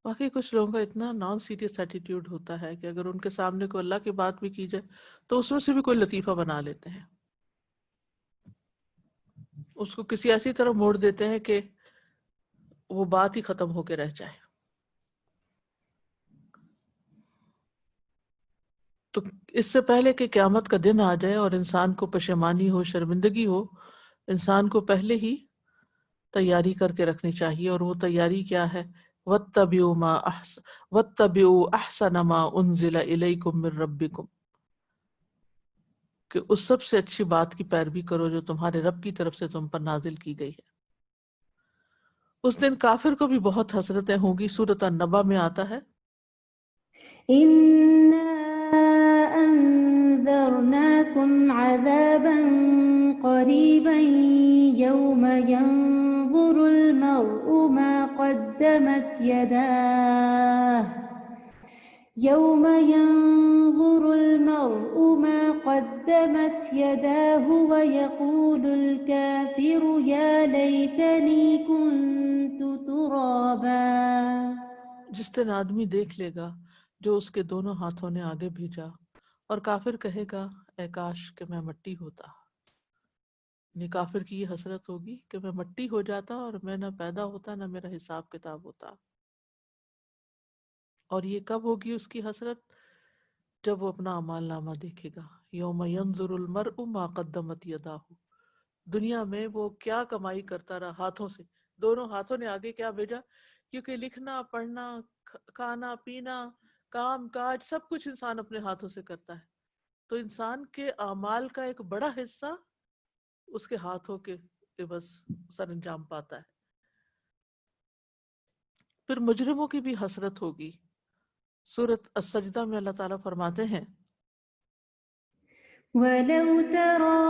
واقعی کچھ لوگوں کا اتنا نان سیریس ایٹیٹیوڈ ہوتا ہے کہ اگر ان کے سامنے کوئی اللہ کی بات بھی کی جائے تو اس میں سے بھی کوئی لطیفہ بنا لیتے ہیں، اس کو کسی ایسی طرح موڑ دیتے ہیں کہ وہ بات ہی ختم ہو کے رہ جائے. تو اس سے پہلے کہ قیامت کا دن آ جائے اور انسان کو پشیمانی ہو، شرمندگی ہو، انسان کو پہلے ہی تیاری کر کے رکھنی چاہیے. اور وہ تیاری کیا ہے؟ وَاتَّبِعُوا أَحْسَنَ مَا أُنزِلَ إِلَيْكُم مِّن رَّبِّكُم، کہ اس سب سے اچھی بات کی پیروی کرو جو تمہارے رب کی طرف سے تم پر نازل کی گئی ہے. اس دن کافر کو بھی بہت حسرتیں ہوں گی. سورۃ النبا میں آتا ہے إنا أنذرناكم عذابا قريبا يوم ينظر المرء ما قدمت يداه ويقول الكافر يا ليتني كنت ترابا. جس دن آدمی دیکھ لے گا جو اس کے دونوں ہاتھوں نے آگے بھیجا، اور کافر کہے گا اے کاش کہ میں مٹی ہوتا. یعنی کافر کی یہ حسرت ہوگی کہ میں مٹی ہو جاتا اور میں نہ پیدا ہوتا نہ میرا حساب کتاب ہوتا. اور یہ کب ہوگی اس کی حسرت؟ جب وہ اپنا اعمال نامہ دیکھے گا. یوم ینظر المرء ما قدمت یداہ، دنیا میں وہ کیا کمائی کرتا رہا ہاتھوں سے، دونوں ہاتھوں نے آگے کیا بھیجا، کیونکہ لکھنا، پڑھنا، کھانا پینا، کام کاج سب کچھ انسان اپنے ہاتھوں سے کرتا ہے. تو انسان کے اعمال کا ایک بڑا حصہ اس کے ہاتھوں کے بس سر انجام پاتا ہے. پھر مجرموں کی بھی حسرت ہوگی. سورۃ السجدہ میں اللہ تعالیٰ فرماتے ہیں ولو ترى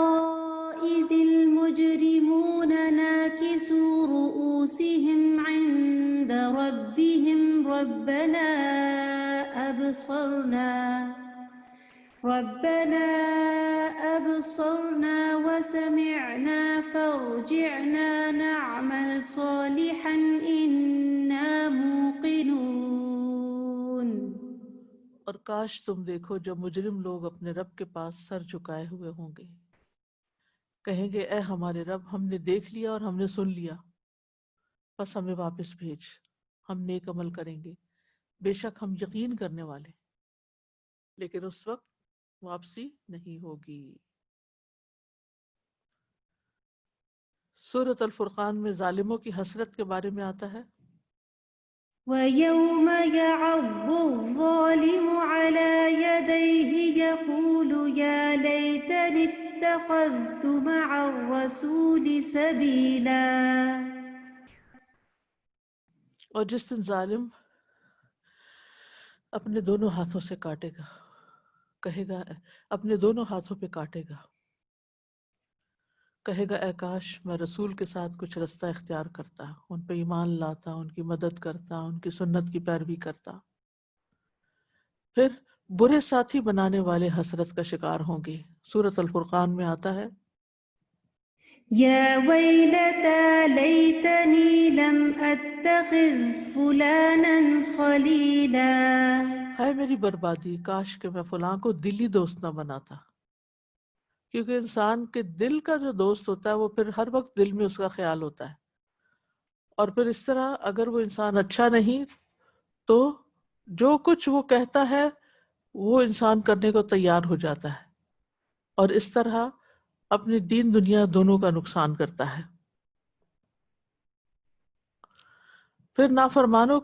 إذ المجرمون ناكسوا رؤوسهم عند ربهم ربنا أبصرنا وسمعنا فارجعنا نعمل صالحا إنا موقنون. اور کاش تم دیکھو جب مجرم لوگ اپنے رب کے پاس سر جھکائے ہوئے ہوں گے، کہیں گے اے ہمارے رب، ہم نے دیکھ لیا اور ہم نے سن لیا، بس ہمیں واپس بھیج، ہم نیک عمل کریں گے، بے شک ہم یقین کرنے والے. لیکن اس وقت واپسی نہیں ہوگی. سورۃ الفرقان میں ظالموں کی حسرت کے بارے میں آتا ہے وَيَوْمَ يَعَضُّ الظَّالِمُ عَلَى يَدَيْهِ يَقُولُ يَا لَيْتَنِي اتَّخَذْتُ مَعَ الرَّسُولِ سَبِيلًا. اور جس دن ظالم اپنے دونوں ہاتھوں سے کاٹے گا، کہے گا اپنے دونوں ہاتھوں پہ کاٹے گا، کہے گا اے کاش میں رسول کے ساتھ کچھ رستہ اختیار کرتا، ان پہ ایمان لاتا، ان کی مدد کرتا، ان کی سنت کی پیروی کرتا. پھر برے ساتھی بنانے والے حسرت کا شکار ہوں گے. سورۃ الفرقان میں آتا ہے يا ويلتى ليتني لم أتخذ فلانا خليلا. ہائے میری بربادی، کاش کہ میں فلاں کو دلی دوست نہ بناتا. کیونکہ انسان کے دل کا جو دوست ہوتا ہے وہ پھر ہر وقت دل میں اس کا خیال ہوتا ہے، اور پھر اس طرح اگر وہ انسان اچھا نہیں تو جو کچھ وہ کہتا ہے وہ انسان کرنے کو تیار ہو جاتا ہے، اور اس طرح اپنی دین دنیا دونوں کا نقصان کرتا ہے. پھر نافرمانوں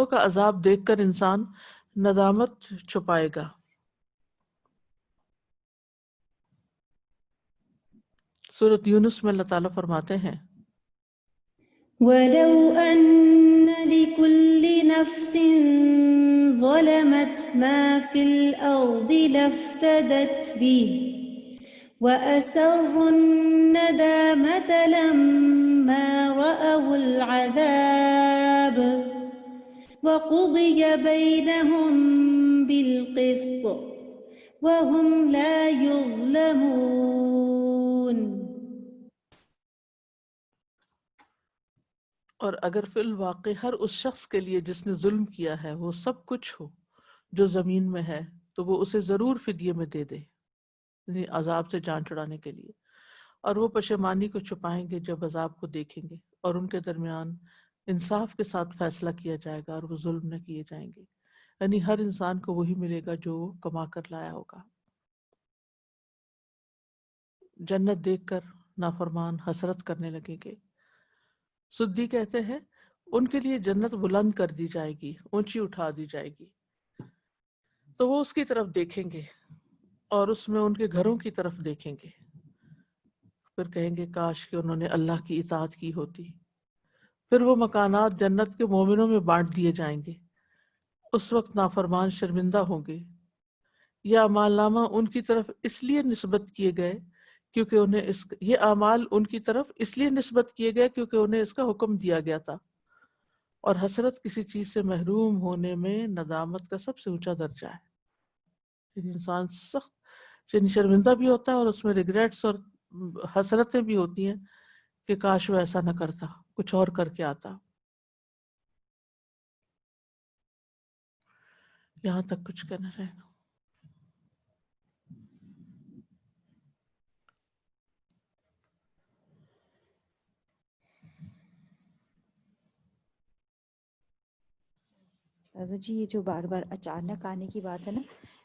کا عذاب دیکھ کر انسان ندامت چھپائے گا. سورۃ یونس میں اللہ تعالیٰ فرماتے ہیں ولو أن لكل نفس ظلمت ما في الأرض لافتدت به وأسروا الندامة لما رأوا العذاب وقضي بينهم بالقسط وهم لا يظلمون. اور اگر فی الواقع ہر اس شخص کے لیے جس نے ظلم کیا ہے وہ سب کچھ ہو جو زمین میں ہے تو وہ اسے ضرور فدیے میں دے دے، یعنی عذاب سے جان چھڑانے کے لیے، اور وہ پشیمانی کو چھپائیں گے جب عذاب کو دیکھیں گے، اور ان کے درمیان انصاف کے ساتھ فیصلہ کیا جائے گا اور وہ ظلم نہ کیے جائیں گے. یعنی ہر انسان کو وہی ملے گا جو وہ کما کر لایا ہوگا. جنت دیکھ کر نافرمان حسرت کرنے لگیں گے. سدی کہتے ہیں ان کے لیے جنت بلند کر دی جائے گی، اونچی اٹھا دی جائے گی، تو وہ اس کی طرف دیکھیں گے اور اس میں ان کے گھروں کی طرف دیکھیں گے، پھر کہیں گے کاش کہ انہوں نے اللہ کی اطاعت کی ہوتی. پھر وہ مکانات جنت کے مومنوں میں بانٹ دیے جائیں گے. اس وقت نافرمان شرمندہ ہوں گے. یہ اعمال نامہ ان کی طرف اس لیے نسبت کیے گئے کیونکہ یہ اعمال ان کی طرف اس لیے نسبت کیے گئے کیونکہ انہیں اس کا حکم دیا گیا تھا. اور حسرت کسی چیز سے محروم ہونے میں ندامت کا سب سے اونچا درجہ ہے. یعنی انسان سخت شرمندہ بھی ہوتا ہے اور اس میں ریگریٹس اور حسرتیں بھی ہوتی ہیں کہ کاش وہ ایسا نہ کرتا، کچھ اور کر کے آتا. یہاں تک کچھ کہنا چاہیں. تازہ جی یہ جو بار بار اچانک آنے کی بات ہے نا،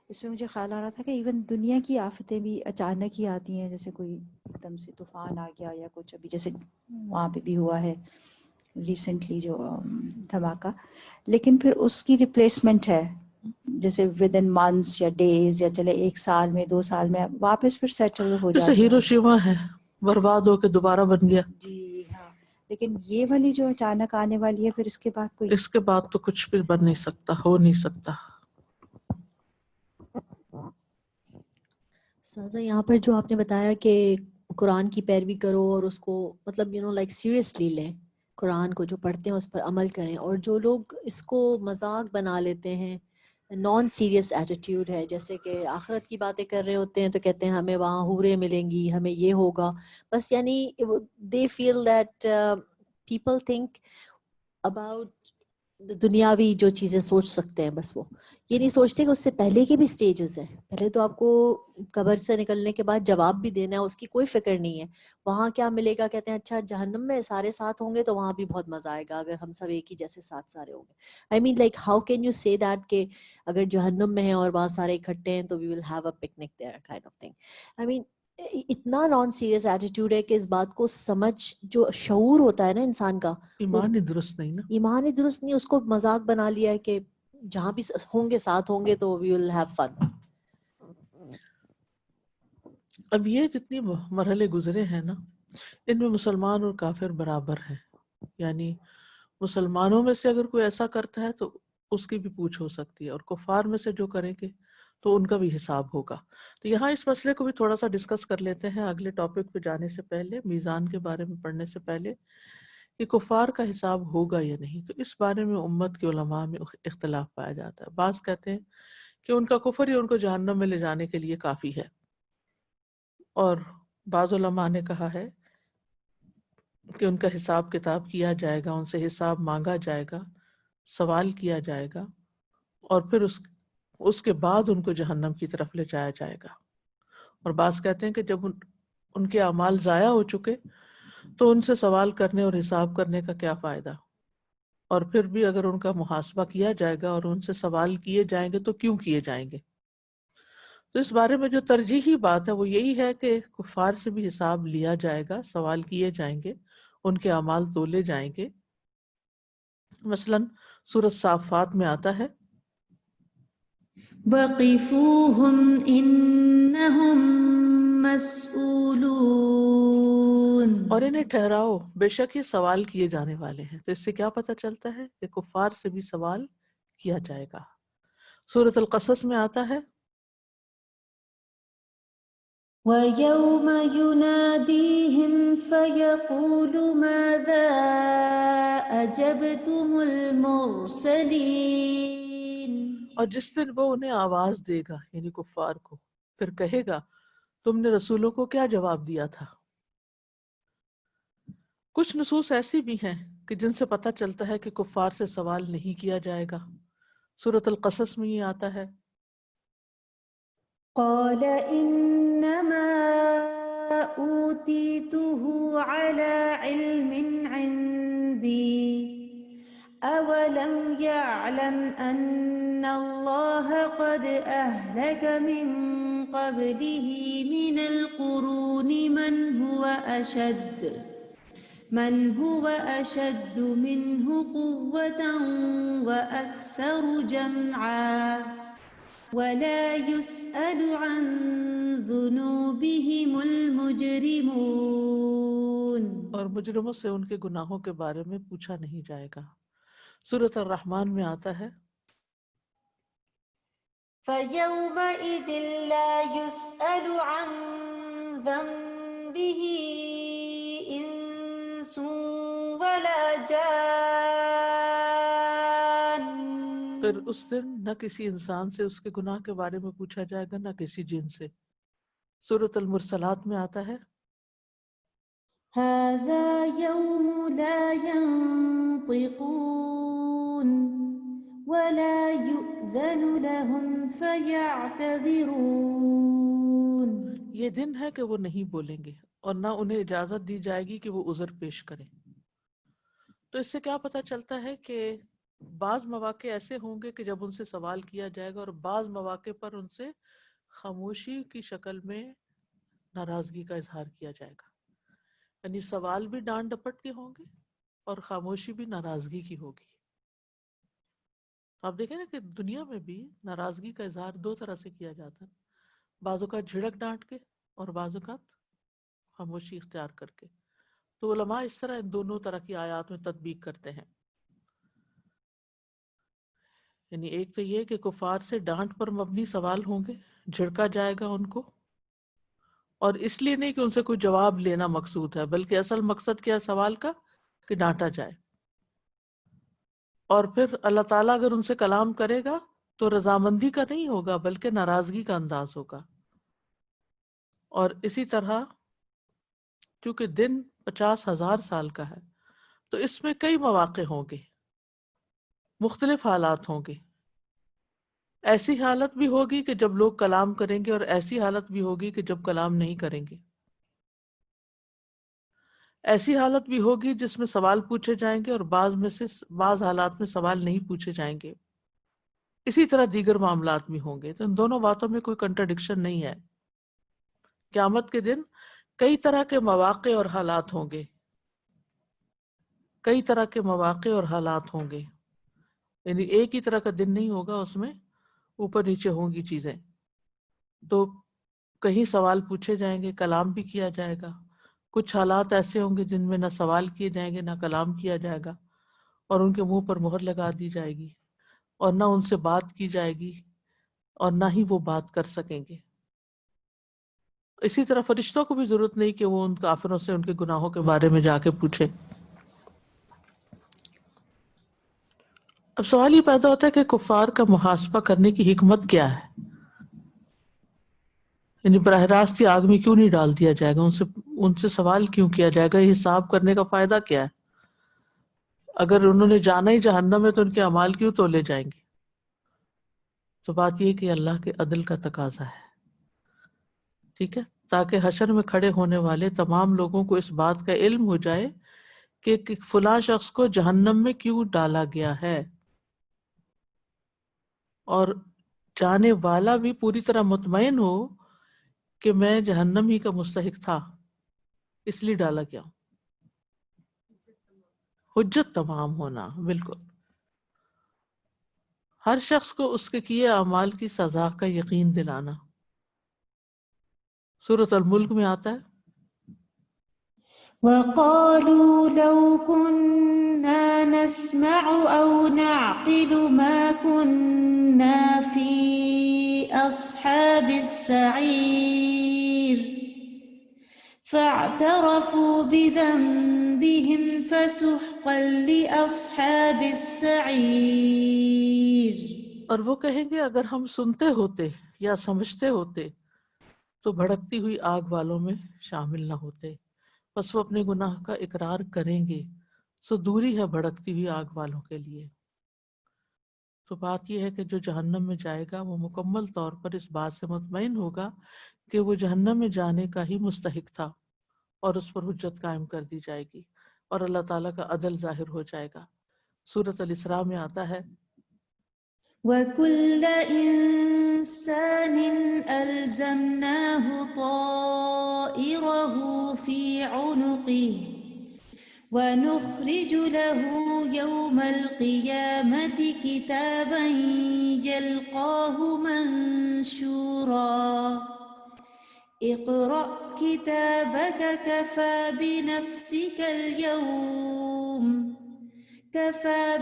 اس میں مجھے خیال آ رہا تھا کہ ایون دنیا کی آفتیں بھی اچانک ہی آتی ہیں، جیسے کوئی ایک دم سے طوفان آ گیا یا کچھ، ابھی جیسے وہاں پہ بھی ہوا ہے ریسنٹلی جو دھماکہ، لیکن پھر اس کی ریپلیسمنٹ ہے جیسے ود ان منتھس یا ڈیز یا چلے 1 سال میں 2 سال میں واپس پھر سیٹل ہو جیسے جاتا ہے. ہیروشیما ہے، برباد ہو کے دوبارہ بن گیا. جی ہاں، لیکن یہ والی جو اچانک آنے والی ہے پھر اس کے بعد کوئی اس کے بعد تو کچھ بھی بن نہیں سکتا، ہو نہیں سکتا. سازا یہاں پر جو آپ نے بتایا کہ قرآن کی پیروی کرو اور اس کو مطلب لائک سیریسلی لیں، قرآن کو جو پڑھتے ہیں اس پر عمل کریں، اور جو لوگ اس کو مذاق بنا لیتے ہیں، نان سیریس ایٹیٹیوڈ ہے، جیسے کہ آخرت کی باتیں کر رہے ہوتے ہیں تو کہتے ہیں ہمیں وہاں حوریں ملیں گی، ہمیں یہ ہوگا، بس یعنی they feel that people think about دنیاوی جو چیزیں سوچ سکتے ہیں، بس وہ یہ نہیں سوچتے کہ اس سے پہلے کے بھی سٹیجز ہیں. پہلے تو آپ کو قبر سے نکلنے کے بعد جواب بھی دینا ہے، اس کی کوئی فکر نہیں ہے. وہاں کیا ملے گا، کہتے ہیں اچھا جہنم میں سارے ساتھ ہوں گے تو وہاں بھی بہت مزہ آئے گا اگر ہم سب ایک ہی جیسے ساتھ سارے ہوں گے. آئی مین لائک ہاؤ کین یو سے دیٹ کہ اگر جہنم میں ہیں اور وہاں سارے اکٹھے ہیں تو we will have a picnic there kind of thing. I mean اتنا نان سیریس ایٹیٹیوڈ ہے کہ اس بات کو سمجھ، جو شعور ہوتا ہے نا انسان کا، ایمان ہی درست نہیں نا. ایمان ہی درست نہیں، اس کو مذاق بنا لیا ہے کہ جہاں بھی ہوں گے ساتھ ہوں گے تو وی ول ہیو فن. اب یہ جتنی مرحلے گزرے ہیں نا، ان میں مسلمان اور کافر برابر ہیں. یعنی مسلمانوں میں سے اگر کوئی ایسا کرتا ہے تو اس کی بھی پوچھ ہو سکتی ہے، اور کفار میں سے جو کریں گے تو ان کا بھی حساب ہوگا. تو یہاں اس مسئلے کو بھی تھوڑا سا ڈسکس کر لیتے ہیں اگلے ٹاپک پہ جانے سے پہلے، میزان کے بارے میں پڑھنے سے پہلے، کہ کفار کا حساب ہوگا یا نہیں. تو اس بارے میں امت کے علماء میں اختلاف پایا جاتا ہے. بعض کہتے ہیں کہ ان کا کفر ہی ان کو جہنم میں لے جانے کے لیے کافی ہے، اور بعض علماء نے کہا ہے کہ ان کا حساب کتاب کیا جائے گا، ان سے حساب مانگا جائے گا، سوال کیا جائے گا، اور پھر اس کے بعد ان کو جہنم کی طرف لے جایا جائے گا. اور بعض کہتے ہیں کہ جب ان کے اعمال ضائع ہو چکے تو ان سے سوال کرنے اور حساب کرنے کا کیا فائدہ، اور پھر بھی اگر ان کا محاسبہ کیا جائے گا اور ان سے سوال کیے جائیں گے تو کیوں کیے جائیں گے. تو اس بارے میں جو ترجیحی بات ہے وہ یہی ہے کہ کفار سے بھی حساب لیا جائے گا، سوال کیے جائیں گے، ان کے اعمال تولے جائیں گے. مثلاً سورۃ صافات میں آتا ہے وقفوهم إنهم مسئولون، اور انہیں ٹھہراؤ، بے شک یہ سوال کیے جانے والے ہیں. تو اس سے کیا پتہ چلتا ہے کہ کفار سے بھی سوال کیا جائے گا. سورۃ القصص میں آتا ہے ويوم يناديهم فيقول ماذا أجبتم المرسلين، اور جس دن وہ انہیں آواز دے گا یعنی کفار کو، پھر کہے گا تم نے رسولوں کو کیا جواب دیا تھا. کچھ نصوص ایسی بھی ہیں کہ جن سے پتہ چلتا ہے کہ کفار سے سوال نہیں کیا جائے گا. سورۃ القصص میں یہ آتا ہے قال إنما أوتيته على علم عندي أولم يعلم أن الله قد أهلك من قبله من القرون من هو أشد منه قوة وأكثر جمعا ولا يسأل عن ذنوبهم المجرمون، اور مجرموں سے ان کے گناہوں کے بارے میں پوچھا نہیں جائے گا. سورۃ الرحمن میں آتا ہے فيومئذ لا يسأل عن ذنبه إنس ولا جان، پھر اس دن نہ کسی انسان سے اس کے گناہ کے بارے میں پوچھا جائے گا نہ کسی جن سے. سورۃ المرسلات میں آتا ہے هذا يوم لا ينطقون ولا يؤذن لهم فيعتذرون، یہ دن ہے کہ وہ نہیں بولیں گے اور نہ انہیں اجازت دی جائے گی کہ وہ عذر پیش کریں. تو اس سے کیا پتہ چلتا ہے کہ بعض مواقع ایسے ہوں گے کہ جب ان سے سوال کیا جائے گا، اور بعض مواقع پر ان سے خاموشی کی شکل میں ناراضگی کا اظہار کیا جائے گا. یعنی سوال بھی ڈانٹ ڈپٹ کے ہوں گے اور خاموشی بھی ناراضگی کی ہوگی. آپ دیکھیں نا کہ دنیا میں بھی ناراضگی کا اظہار دو طرح سے کیا جاتا ہے، بعض اوقات جھڑک ڈانٹ کے اور بعض اوقات خاموشی اختیار کر کے. تو علماء اس طرح ان دونوں طرح کی آیات میں تطبیق کرتے ہیں. یعنی ایک تو یہ کہ کفار سے ڈانٹ پر مبنی سوال ہوں گے، جھڑکا جائے گا ان کو، اور اس لیے نہیں کہ ان سے کوئی جواب لینا مقصود ہے، بلکہ اصل مقصد کیا ہے سوال کا کہ ڈانٹا جائے. اور پھر اللہ تعالیٰ اگر ان سے کلام کرے گا تو رضامندی کا نہیں ہوگا بلکہ ناراضگی کا انداز ہوگا. اور اسی طرح کیونکہ دن 50,000 سال کا ہے تو اس میں کئی مواقع ہوں گے، مختلف حالات ہوں گے. ایسی حالت بھی ہوگی کہ جب لوگ کلام کریں گے اور ایسی حالت بھی ہوگی کہ جب کلام نہیں کریں گے. ایسی حالت بھی ہوگی جس میں سوال پوچھے جائیں گے اور بعض حالات میں سوال نہیں پوچھے جائیں گے. اسی طرح دیگر معاملات بھی ہوں گے. تو ان دونوں باتوں میں کوئی کنٹرڈکشن نہیں ہے. قیامت کے دن کئی طرح کے مواقع اور حالات ہوں گے، کئی طرح کے مواقع اور حالات ہوں گے. یعنی ایک ہی طرح کا دن نہیں ہوگا، اس میں اوپر نیچے ہوں گی چیزیں. تو کہیں سوال پوچھے جائیں گے، کلام بھی کیا جائے گا. کچھ حالات ایسے ہوں گے جن میں نہ سوال کیے جائیں گے نہ کلام کیا جائے گا، اور ان کے منہ پر مہر لگا دی جائے گی، اور نہ ان سے بات کی جائے گی اور نہ ہی وہ بات کر سکیں گے. اسی طرح فرشتوں کو بھی ضرورت نہیں کہ وہ ان کافروں سے ان کے گناہوں کے بارے میں جا کے پوچھے. اب سوال یہ پیدا ہوتا ہے کہ کفار کا محاسبہ کرنے کی حکمت کیا ہے؟ یعنی براہ راست ہی آگ میں کیوں نہیں ڈال دیا جائے گا، ان سے سوال کیوں کیا جائے گا، حساب کرنے کا فائدہ کیا ہے؟ اگر انہوں نے جانا ہی جہنم ہے تو ان کے اعمال کیوں تولے جائیں گے؟ تو بات یہ کہ اللہ کے عدل کا تقاضا ہے، ٹھیک ہے، تاکہ حشر میں کھڑے ہونے والے تمام لوگوں کو اس بات کا علم ہو جائے کہ فلاں شخص کو جہنم میں کیوں ڈالا گیا ہے، اور جانے والا بھی پوری طرح مطمئن ہو کہ میں جہنم ہی کا مستحق تھا، اس لیے ڈالا گیا ہوں۔ حجت تمام ہونا، بالکل ہر شخص کو اس کے کیے اعمال کی سزا کا یقین دلانا۔ سورۃ الملک میں آتا ہے وقالوا لو كنا نسمع أو نعقل ما كنا في أصحاب السعير فاعترفوا بذنبهم فسحقا لأصحاب السعير۔ اور وہ کہیں گے اگر ہم سنتے ہوتے یا سمجھتے ہوتے تو بھڑکتی ہوئی آگ والوں میں شامل نہ ہوتے، بس وہ اپنے گناہ کا اقرار کریں گے، سو دوری ہے بھڑکتی ہوئی آگ والوں کے لیے۔ تو بات یہ ہے کہ جو جہنم میں جائے گا وہ مکمل طور پر اس بات سے مطمئن ہوگا کہ وہ جہنم میں جانے کا ہی مستحق تھا، اور اس پر حجت قائم کر دی جائے گی اور اللہ تعالیٰ کا عدل ظاہر ہو جائے گا۔ سورۃ الاسراء میں آتا ہے وكل إنسان ألزمناه طائره في عنقه ونخرج له يوم القيامة كتابا يلقاه منشورا اقرأ كتابك كفى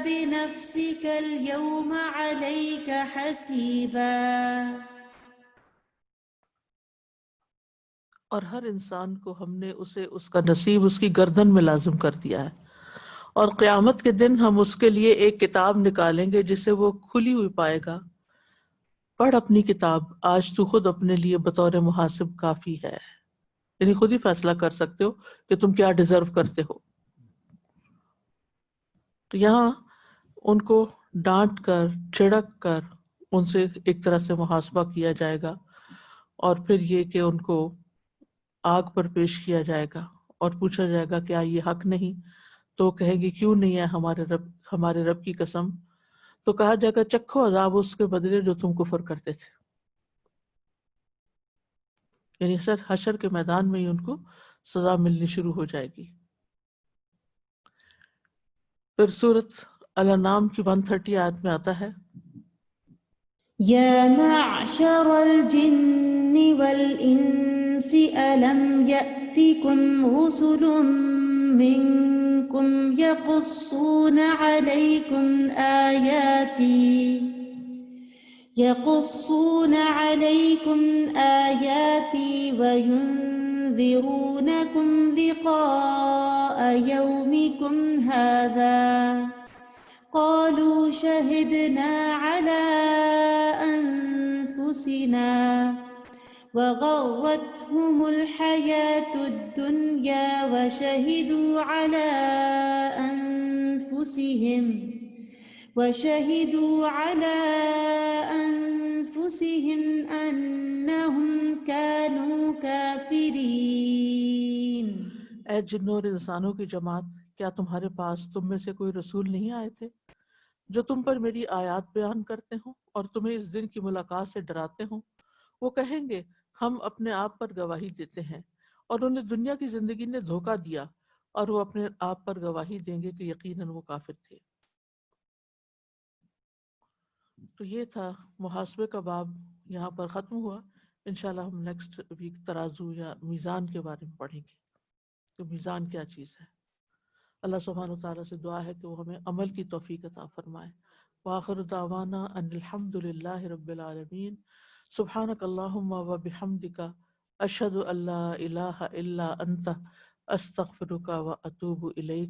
بنفسك اليوم عليك حسيبا۔ اور ہر انسان کو ہم نے اسے اس کا نصیب اس کی گردن میں لازم کر دیا ہے، اور قیامت کے دن ہم اس کے لیے ایک کتاب نکالیں گے جسے وہ کھلی ہوئی پائے گا۔ پڑھ اپنی کتاب، آج تو خود اپنے لیے بطور محاسب کافی ہے، یعنی خود ہی فیصلہ کر سکتے ہو کہ تم کیا ڈیزرو کرتے ہو۔ تو یہاں ان کو ڈانٹ کر چھڑک کر ان سے ایک طرح سے محاسبہ کیا جائے گا، اور پھر یہ کہ ان کو آگ پر پیش کیا جائے گا اور پوچھا جائے گا کیا یہ حق نہیں؟ تو کہے گی کیوں نہیں ہے ہمارے رب کی قسم۔ تو کہا جائے گا چکھو عذاب اس کے بدلے جو تم کفر کرتے تھے، یعنی حشر کے میدان میں ہی ان کو سزا ملنی شروع ہو جائے گی۔ پھر سورۃ الانعام کی 130 آیت میں آتا ہے يا معشر الجن والإنس ألم يأتكم رسل منكم يقصون عليكم آياتي وينذرونكم لقاء يومكم هذا قالوا شهدنا على أنفسنا وغرتهم الحياة الدنيا وشهدوا على أنفسهم أنهم كانوا كافرين۔ اے جنوں اور انسانوں کی جماعت، کیا تمہارے پاس تم میں سے کوئی رسول نہیں آئے تھے جو تم پر میری آیات بیان کرتے ہوں اور تمہیں اس دن کی ملاقات سے ڈراتے ہوں؟ وہ کہیں گے ہم اپنے آپ پر گواہی دیتے ہیں، اور انہیں دنیا کی زندگی نے دھوکہ دیا، اور وہ اپنے آپ پر گواہی دیں گے کہ یقیناً وہ کافر تھے۔ تو یہ تھا محاسبے کا باب، یہاں پر ختم ہوا۔ انشاءاللہ ہم نیکسٹ ویک ترازو یا میزان کے بارے میں پڑھیں گے کہ میزان کیا چیز ہے۔ اللہ سبحانہ وتعالیٰ سے دعا ہے کہ وہ ہمیں عمل کی توفیق عطا فرمائے۔ وآخر دعوانا ان الحمد للہ رب العالمین۔ سبحانک اللہم و بحمدک، اشہد ان لا الہ الا انت، استغفرک و اتوب الیک۔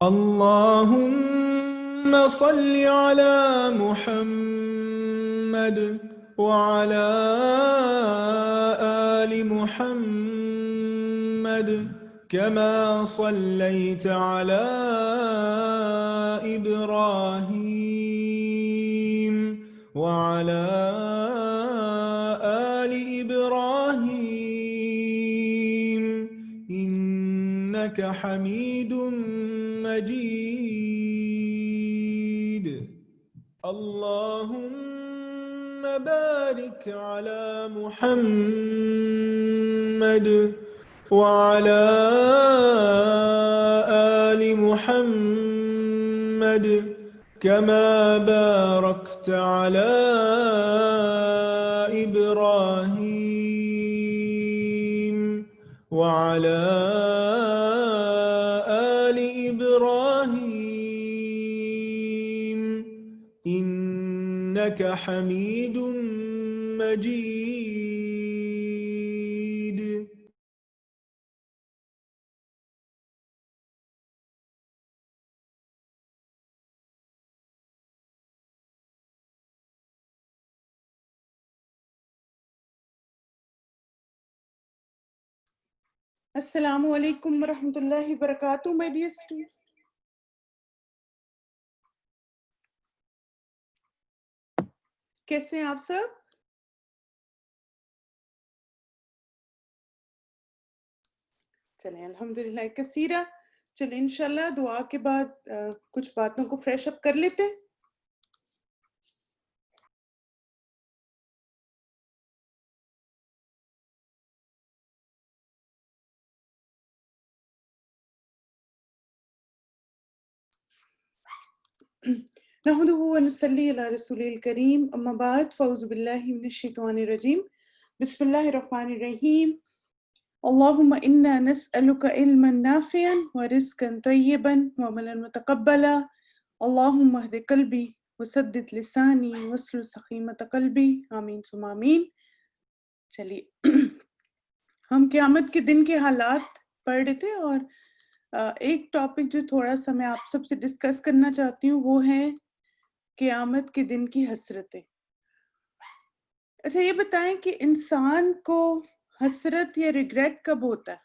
اللهم صل على محمد وعلى آل محمد كما صليت على إبراهيم وعلى آل إبراهيم إنك حميد مجيد. اللهم بارك على محمد وعلى آل محمد كما باركت على إبراهيم وعلى آل إبراهيم إنك حميد مجيد. السلام علیکم ورحمۃ اللہ وبرکاتہ my dear students. کیسے ہیں آپ سب؟ چلیں الحمدللہ کثیرہ. چلیں انشاءاللہ دعا کے بعد کچھ باتوں کو فریش اپ کر لیتے ہیں. نحمده ونصلي على رسوله الكريم اما بعد فاعوذ بالله من الشيطان الرجيم بسم الله الرحمن الرحيم. اللهم انا نسألك علما نافعا ورزقا طيبا وعملا متقبلا. اللهم اهد قلبي وسدد لساني واسلل سخيمة قلبي آمین ثم آمین. چلیے ہم قیامت کے دن کے حالات پڑھ رہے تھے اور ایک ٹاپک جو تھوڑا سا میں آپ سب سے ڈسکس کرنا چاہتی ہوں وہ ہے قیامت کے دن کی حسرتیں. اچھا یہ بتائیں کہ انسان کو حسرت یا ریگریٹ کب ہوتا ہے؟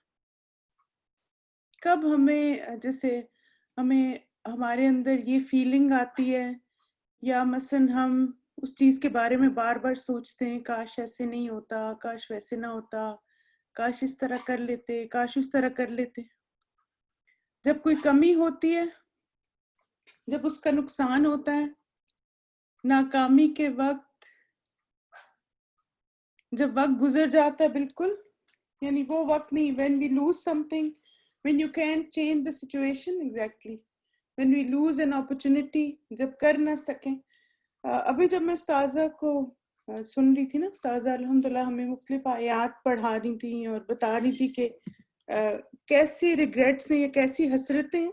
کب ہمیں جیسے ہمیں ہمارے اندر یہ فیلنگ آتی ہے یا مثلا ہم اس چیز کے بارے میں بار بار سوچتے ہیں کاش ایسے نہیں ہوتا، کاش ویسے نہ ہوتا، کاش اس طرح کر لیتے، کاش اس طرح کر لیتے. جب کوئی کمی ہوتی ہے، جب اس کا نقصان ہوتا ہے، ناکامی کے وقت، جب وقت گزر جاتا ہے بالکل، یعنی وہ وقت نہیں when we lose something, when you can't change the situation exactly, when we lose an opportunity, جب کر نہ سکیں. ابھی جب میں استاذہ کو سن رہی تھی نا، استاذہ الحمدللہ ہمیں مختلف آیات پڑھا رہی تھیں اور بتا رہی تھی کہ کیسی ریگریٹس ہیں یا کیسی حسرتیں ہیں.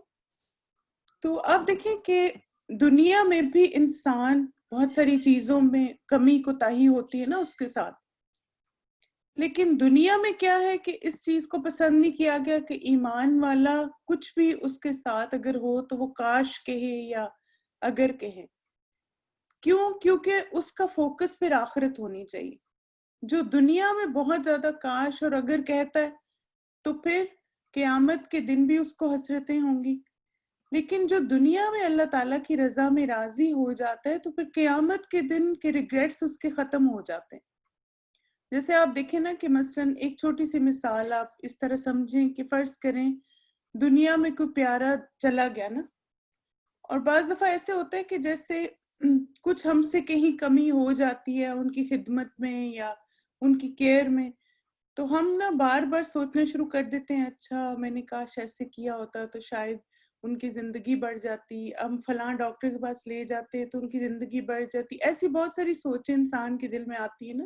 تو اب دیکھیں کہ دنیا میں بھی انسان بہت ساری چیزوں میں کمی کوتاہی ہوتی ہے نا اس کے ساتھ، لیکن دنیا میں کیا ہے کہ اس چیز کو پسند نہیں کیا گیا کہ ایمان والا کچھ بھی اس کے ساتھ اگر ہو تو وہ کاش کہے یا اگر کہے. کیوں؟ کیونکہ اس کا فوکس پھر آخرت ہونی چاہیے. جو دنیا میں بہت زیادہ کاش اور اگر کہتا ہے تو پھر قیامت کے دن بھی اس کو حسرتیں ہوں گی. لیکن جو دنیا میں اللہ تعالیٰ کی رضا میں راضی ہو جاتا ہے تو پھر قیامت کے دن کے ریگریٹس اس کے ختم ہو جاتے ہیں. جیسے آپ دیکھیں نا کہ مثلا ایک چھوٹی سی مثال آپ اس طرح سمجھیں کہ فرض کریں دنیا میں کوئی پیارا چلا گیا نا، اور بعض دفعہ ایسے ہوتا ہے کہ جیسے کچھ ہم سے کہیں کمی ہو جاتی ہے ان کی خدمت میں یا ان کی کیئر میں، تو ہم نا بار بار سوچنا شروع کر دیتے ہیں اچھا میں نے کاش ایسے کیا ہوتا تو شاید ان کی زندگی بڑھ جاتی، ہم فلاں ڈاکٹر کے پاس لے جاتے تو ان کی زندگی بڑھ جاتی. ایسی بہت ساری سوچیں انسان کے دل میں آتی ہے نا.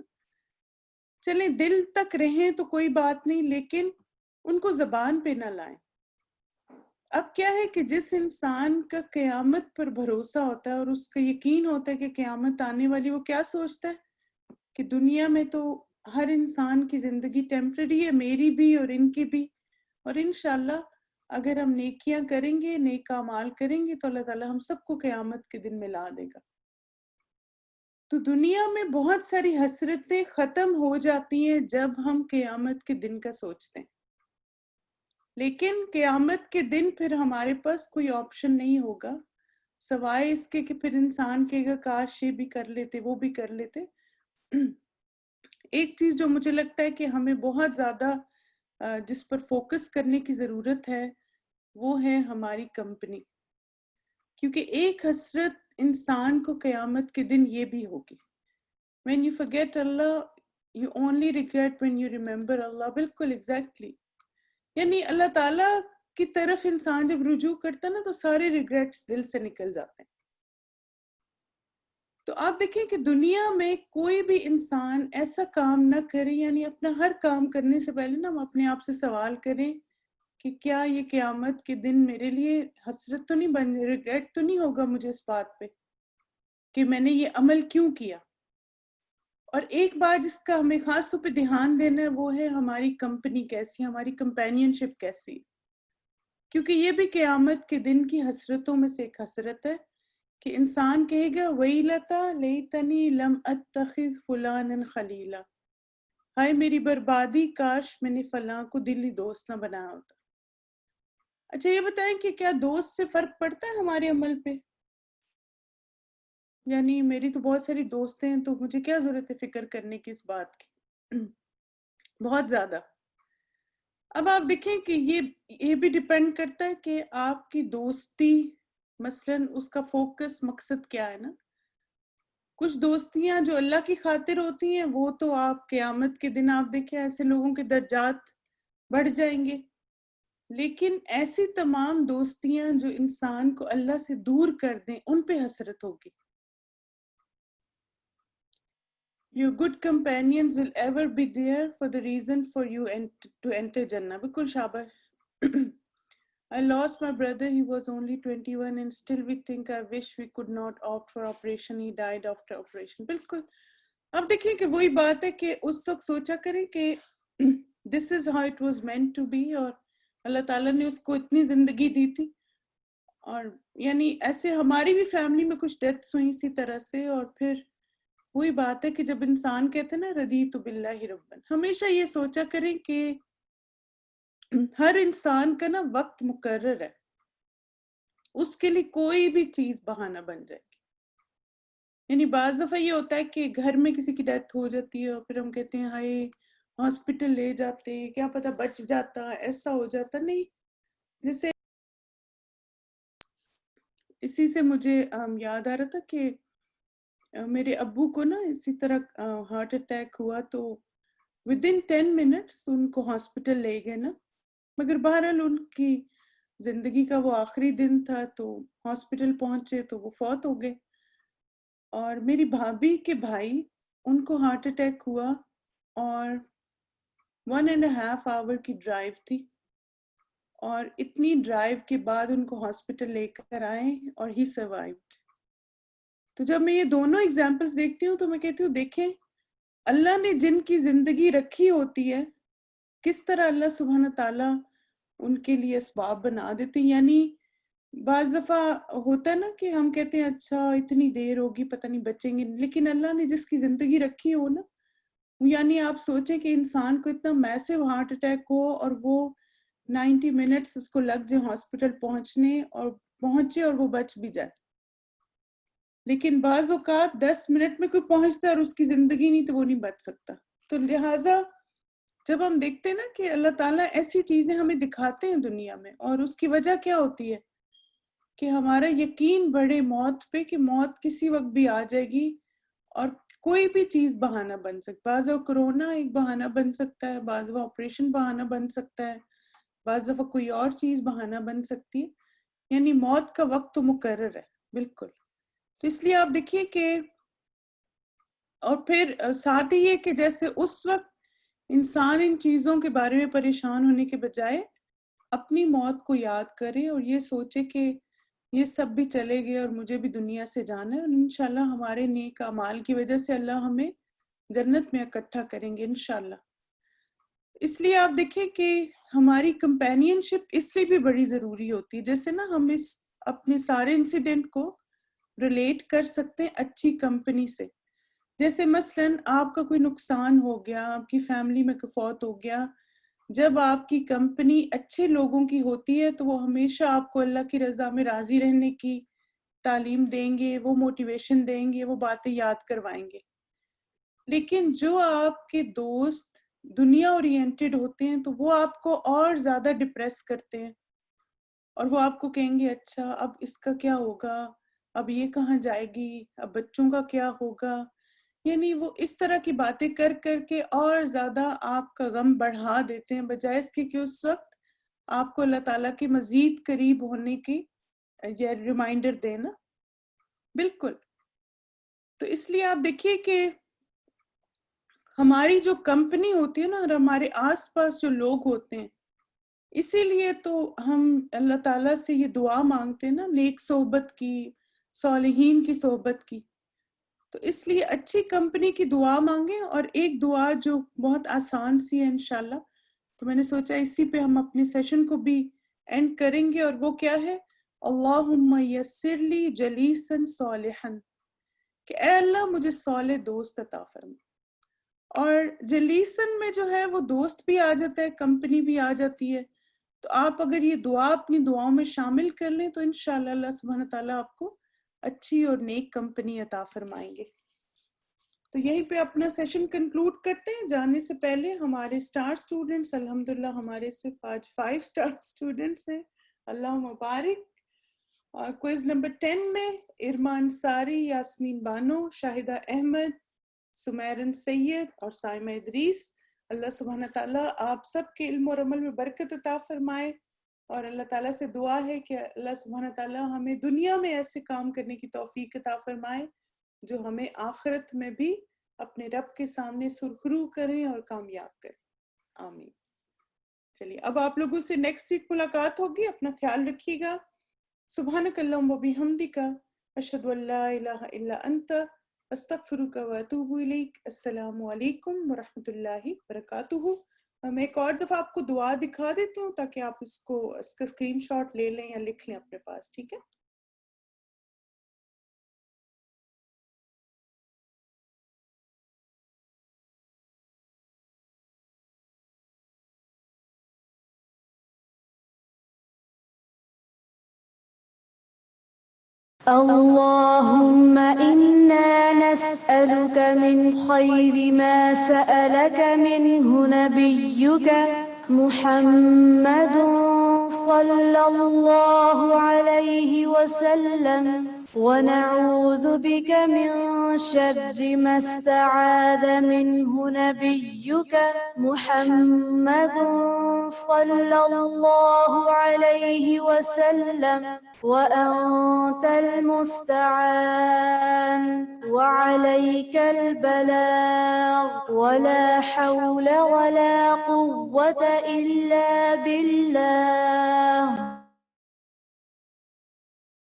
چلیں دل تک رہیں تو کوئی بات نہیں، لیکن ان کو زبان پہ نہ لائیں. اب کیا ہے کہ جس انسان کا قیامت پر بھروسہ ہوتا ہے اور اس کا یقین ہوتا ہے کہ قیامت آنے والی، وہ کیا سوچتا ہے کہ دنیا میں تو ہر انسان کی زندگی ٹیمپرری ہے، میری بھی اور ان کی بھی، اور انشاءاللہ اگر ہم نیکیاں کریں گے، نیک اعمال کریں گے تو اللہ تعالیٰ ہم سب کو قیامت کے دن ملا دے گا. تو دنیا میں بہت ساری حسرتیں ختم ہو جاتی ہیں جب ہم قیامت کے دن کا سوچتے ہیں، لیکن قیامت کے دن پھر ہمارے پاس کوئی آپشن نہیں ہوگا سوائے اس کے کہ پھر انسان کہے گا کاش یہ بھی کر لیتے، وہ بھی کر لیتے. ایک چیز جو مجھے لگتا ہے کہ ہمیں بہت زیادہ جس پر فوکس کرنے کی ضرورت ہے وہ ہے ہماری کمپنی، کیونکہ ایک حسرت انسان کو قیامت کے دن یہ بھی ہوگی. When you forget Allah, you only regret when you remember Allah. بالکل exactly. یعنی اللہ تعالیٰ کی طرف انسان جب رجوع کرتا ہے نا تو سارے ریگریٹس دل سے نکل جاتے ہیں. تو آپ دیکھیں کہ دنیا میں کوئی بھی انسان ایسا کام نہ کرے، یعنی اپنا ہر کام کرنے سے پہلے نا ہم اپنے آپ سے سوال کریں کہ کیا یہ قیامت کے دن میرے لیے حسرت تو نہیں بن، ریگریٹ تو نہیں ہوگا مجھے اس بات پہ کہ میں نے یہ عمل کیوں کیا. اور ایک بات جس کا ہمیں خاص طور پہ دھیان دینا ہے وہ ہے ہماری کمپنی کیسی، ہماری کمپینین شپ کیسی، کیونکہ یہ بھی قیامت کے دن کی حسرتوں میں سے ایک حسرت ہے کہ انسان کہے گا ویلتا لیتنی لم اتخذ فلانا خلیلا، ہائے میری بربادی، کاش میں نے فلاں کو دلی دوست نہ بنایا ہوتا. اچھا یہ بتائیں کہ کیا دوست سے فرق پڑتا ہے ہمارے عمل پہ؟ یعنی میری تو بہت ساری دوستیں ہیں تو مجھے کیا ضرورت ہے فکر کرنے کی اس بات کی؟ بہت زیادہ. اب آپ دیکھیں کہ یہ بھی ڈیپینڈ کرتا ہے کہ آپ کی دوستی مثلاً اس کا فوکس مقصد کیا ہے نا. کچھ دوستیاں جو اللہ کی خاطر ہوتی ہیں وہ تو آپ قیامت کے دن آپ دیکھیں ایسے لوگوں کے درجات بڑھ جائیں گے، لیکن ایسی تمام دوستیاں جو انسان کو اللہ سے دور کر دیں ان پہ حسرت ہوگی. Your good companions will ever be there for the reason for you to enter Jannah. بالکل شاباش. I lost my brother, he was only 21 and still we think I wish we could not opt for operation, he died after operation. بالکل. اب دیکھیں کہ وہی بات ہے کہ اس وقت سوچا کریں کہ this is how it was meant to be، اور اللہ تعالیٰ نے اس کو اتنی زندگی دی تھی. اور یعنی ایسے ہماری بھی فیملی میں کچھ ڈیتھس ہوئی اسی طرح سے، اور پھر وہی بات ہے کہ جب انسان کہتے ہیں نا رضیت باللہ ربا، ہمیشہ یہ سوچا کریں کہ ہر انسان کا نا وقت مقرر ہے، اس کے لیے کوئی بھی چیز بہانہ بن جائے گی. یعنی بعض دفعہ یہ ہوتا ہے کہ گھر میں کسی کی ڈیتھ ہو جاتی ہے اور پھر ہم کہتے ہیں ہائے ہاسپٹل لے جاتے، کیا پتہ بچ جاتا، ایسا ہو جاتا. نہیں، جیسے اسی سے مجھے یاد آ رہا تھا کہ میرے ابو کو نا اسی طرح ہارٹ اٹیک ہوا تو ودن 10 منٹس ان کو ہاسپٹل لے گئے نا، مگر بہرحال ان کی زندگی کا وہ آخری دن تھا تو ہاسپٹل پہنچے تو وہ فوت ہو گئے. اور میری بھابھی کے بھائی ان کو ہارٹ اٹیک ہوا اور 1.5 آور کی ڈرائیو تھی، اور اتنی ڈرائیو کے بعد ان کو ہاسپٹل لے کر آئے اور ہی سروائیوڈ. تو جب میں یہ دونوں ایگزامپلس دیکھتی ہوں تو میں کہتی ہوں دیکھیں اللہ نے جن کی زندگی رکھی ہوتی ہے کس طرح اللہ سبحانہ تعالیٰ ان کے لیے اسباب بنا دیتے ہیں. یعنی بعض دفعہ ہوتا ہے نا کہ ہم کہتے ہیں اچھا اتنی دیر ہوگی پتہ نہیں بچیں گے، لیکن اللہ نے جس کی زندگی رکھی ہو نا، یعنی آپ سوچیں کہ انسان کو اتنا میسو ہارٹ اٹیک ہو اور وہ 90 منٹس اس کو لگ جائے ہاسپٹل پہنچنے، اور پہنچے اور وہ بچ بھی جائے. لیکن بعض اوقات 10 منٹ میں کوئی پہنچتا ہے اور اس کی زندگی نہیں تو وہ نہیں بچ سکتا. تو لہٰذا جب ہم دیکھتے ہیں نا کہ اللہ تعالیٰ ایسی چیزیں ہمیں دکھاتے ہیں دنیا میں، اور اس کی وجہ کیا ہوتی ہے کہ ہمارا یقین بڑھے موت پہ کہ موت کسی وقت بھی آ جائے گی، اور کوئی بھی چیز بہانہ بن سکتی. بعض دفعہ کرونا ایک بہانہ بن سکتا ہے، بعض دفعہ آپریشن بہانہ بن سکتا ہے، بعض دفعہ کوئی اور چیز بہانہ بن سکتی ہے. یعنی موت کا وقت تو مقرر ہے بالکل. تو اس لیے آپ دیکھیے کہ اور پھر ساتھ ہی یہ کہ جیسے اس وقت انسان ان چیزوں کے بارے میں پریشان ہونے کے بجائے اپنی موت کو یاد کرے اور یہ سوچے کہ یہ سب بھی چلے گئے اور مجھے بھی دنیا سے جانا ہے، اور انشاءاللہ ہمارے نیک اعمال کی وجہ سے اللہ ہمیں جنت میں اکٹھا کریں گے انشاءاللہ. اس لیے آپ دیکھیں کہ ہماری کمپینین شپ اس لیے بھی بڑی ضروری ہوتی ہے. جیسے نا ہم اس اپنے سارے انسیڈنٹ کو ریلیٹ کر سکتے ہیں اچھی کمپنی سے. جیسے مثلاً آپ کا کوئی نقصان ہو گیا, آپ کی فیملی میں کوئی فوت ہو گیا, جب آپ کی کمپنی اچھے لوگوں کی ہوتی ہے تو وہ ہمیشہ آپ کو اللہ کی رضا میں راضی رہنے کی تعلیم دیں گے, وہ موٹیویشن دیں گے, وہ باتیں یاد کروائیں گے. لیکن جو آپ کے دوست دنیا اورینٹڈ ہوتے ہیں تو وہ آپ کو اور زیادہ ڈپریس کرتے ہیں, اور وہ آپ کو کہیں گے اچھا اب اس کا کیا ہوگا, اب یہ کہاں جائے گی, اب بچوں کا کیا ہوگا. یعنی وہ اس طرح کی باتیں کر کر کے اور زیادہ آپ کا غم بڑھا دیتے ہیں, بجائے اس کے کہ اس وقت آپ کو اللہ تعالیٰ کے مزید قریب ہونے کی یہ ریمائنڈر دینا. بالکل. تو اس لیے آپ دیکھیے کہ ہماری جو کمپنی ہوتی ہے نا, اور ہمارے آس پاس جو لوگ ہوتے ہیں, اسی لیے تو ہم اللہ تعالیٰ سے یہ دعا مانگتے ہیں نا, نیک صحبت کی, صالحین کی صحبت کی. تو اس لیے اچھی کمپنی کی دعا مانگیں. اور ایک دعا جو بہت آسان سی ہے انشاءاللہ, تو میں نے سوچا اسی پہ ہم اپنے سیشن کو بھی اینڈ کریں گے, اور وہ کیا ہے, اللہم یسر لی جلیسا صالحا, کہ اے اللہ مجھے صالح دوست عطا فرما. اور جلیسن میں جو ہے وہ دوست بھی آ جاتا ہے, کمپنی بھی آ جاتی ہے. تو آپ اگر یہ دعا اپنی دعاؤں میں شامل کر لیں تو انشاءاللہ اللہ سبحانہ تعالیٰ آپ کو اچھی اور نیک کمپنی عطا فرمائیں گے. تو یہیں پہ اپنا سیشن کنکلوڈ کرتے ہیں. جانے سے پہلے ہمارے سٹار سٹوڈنٹس, الحمدللہ ہمارے صرف آج 5 سٹار سٹوڈنٹس ہیں, اللہ مبارک. کوئز نمبر 10 میں ارما انصاری, یاسمین بانو, شاہدہ احمد, سمیرن سید اور سائمہ ادریس. اللہ سبحانہ تعالیٰ آپ سب کے علم اور عمل میں برکت عطا فرمائے, اور اللہ تعالیٰ سے دعا ہے کہ اللہ سبحانہ تعالیٰ ہمیں دنیا میں ایسے کام کرنے کی توفیق عطا فرمائے جو ہمیں آخرت میں بھی اپنے رب کے سامنے سرخرو کریں اور کامیاب کریں. آمین. چلیے اب آپ لوگوں سے نیکسٹ ویک ملاقات ہوگی. اپنا خیال رکھیے گا. سبحانک اللہم و بحمدک, اشہد ان لا الہ الا انت, استغفرک و اتوب الیک. السلام علیکم ورحمۃ اللہ وبرکاتہ. میں ایک اور دفعہ آپ کو دعا دکھا دیتی ہوں تاکہ آپ اس کا اسکرین شاٹ لے لیں یا لکھ لیں اپنے پاس, ٹھیک ہے. اللهم إنا نسألك من خير ما سألك منه نبيك محمد صلى الله عليه وسلم, ونعوذ بك من شر ما استعاذ منه نبيك محمد صلى الله عليه وسلم, وأنت المستعان وعليك البلاغ, ولا حول ولا قوة إلا بالله.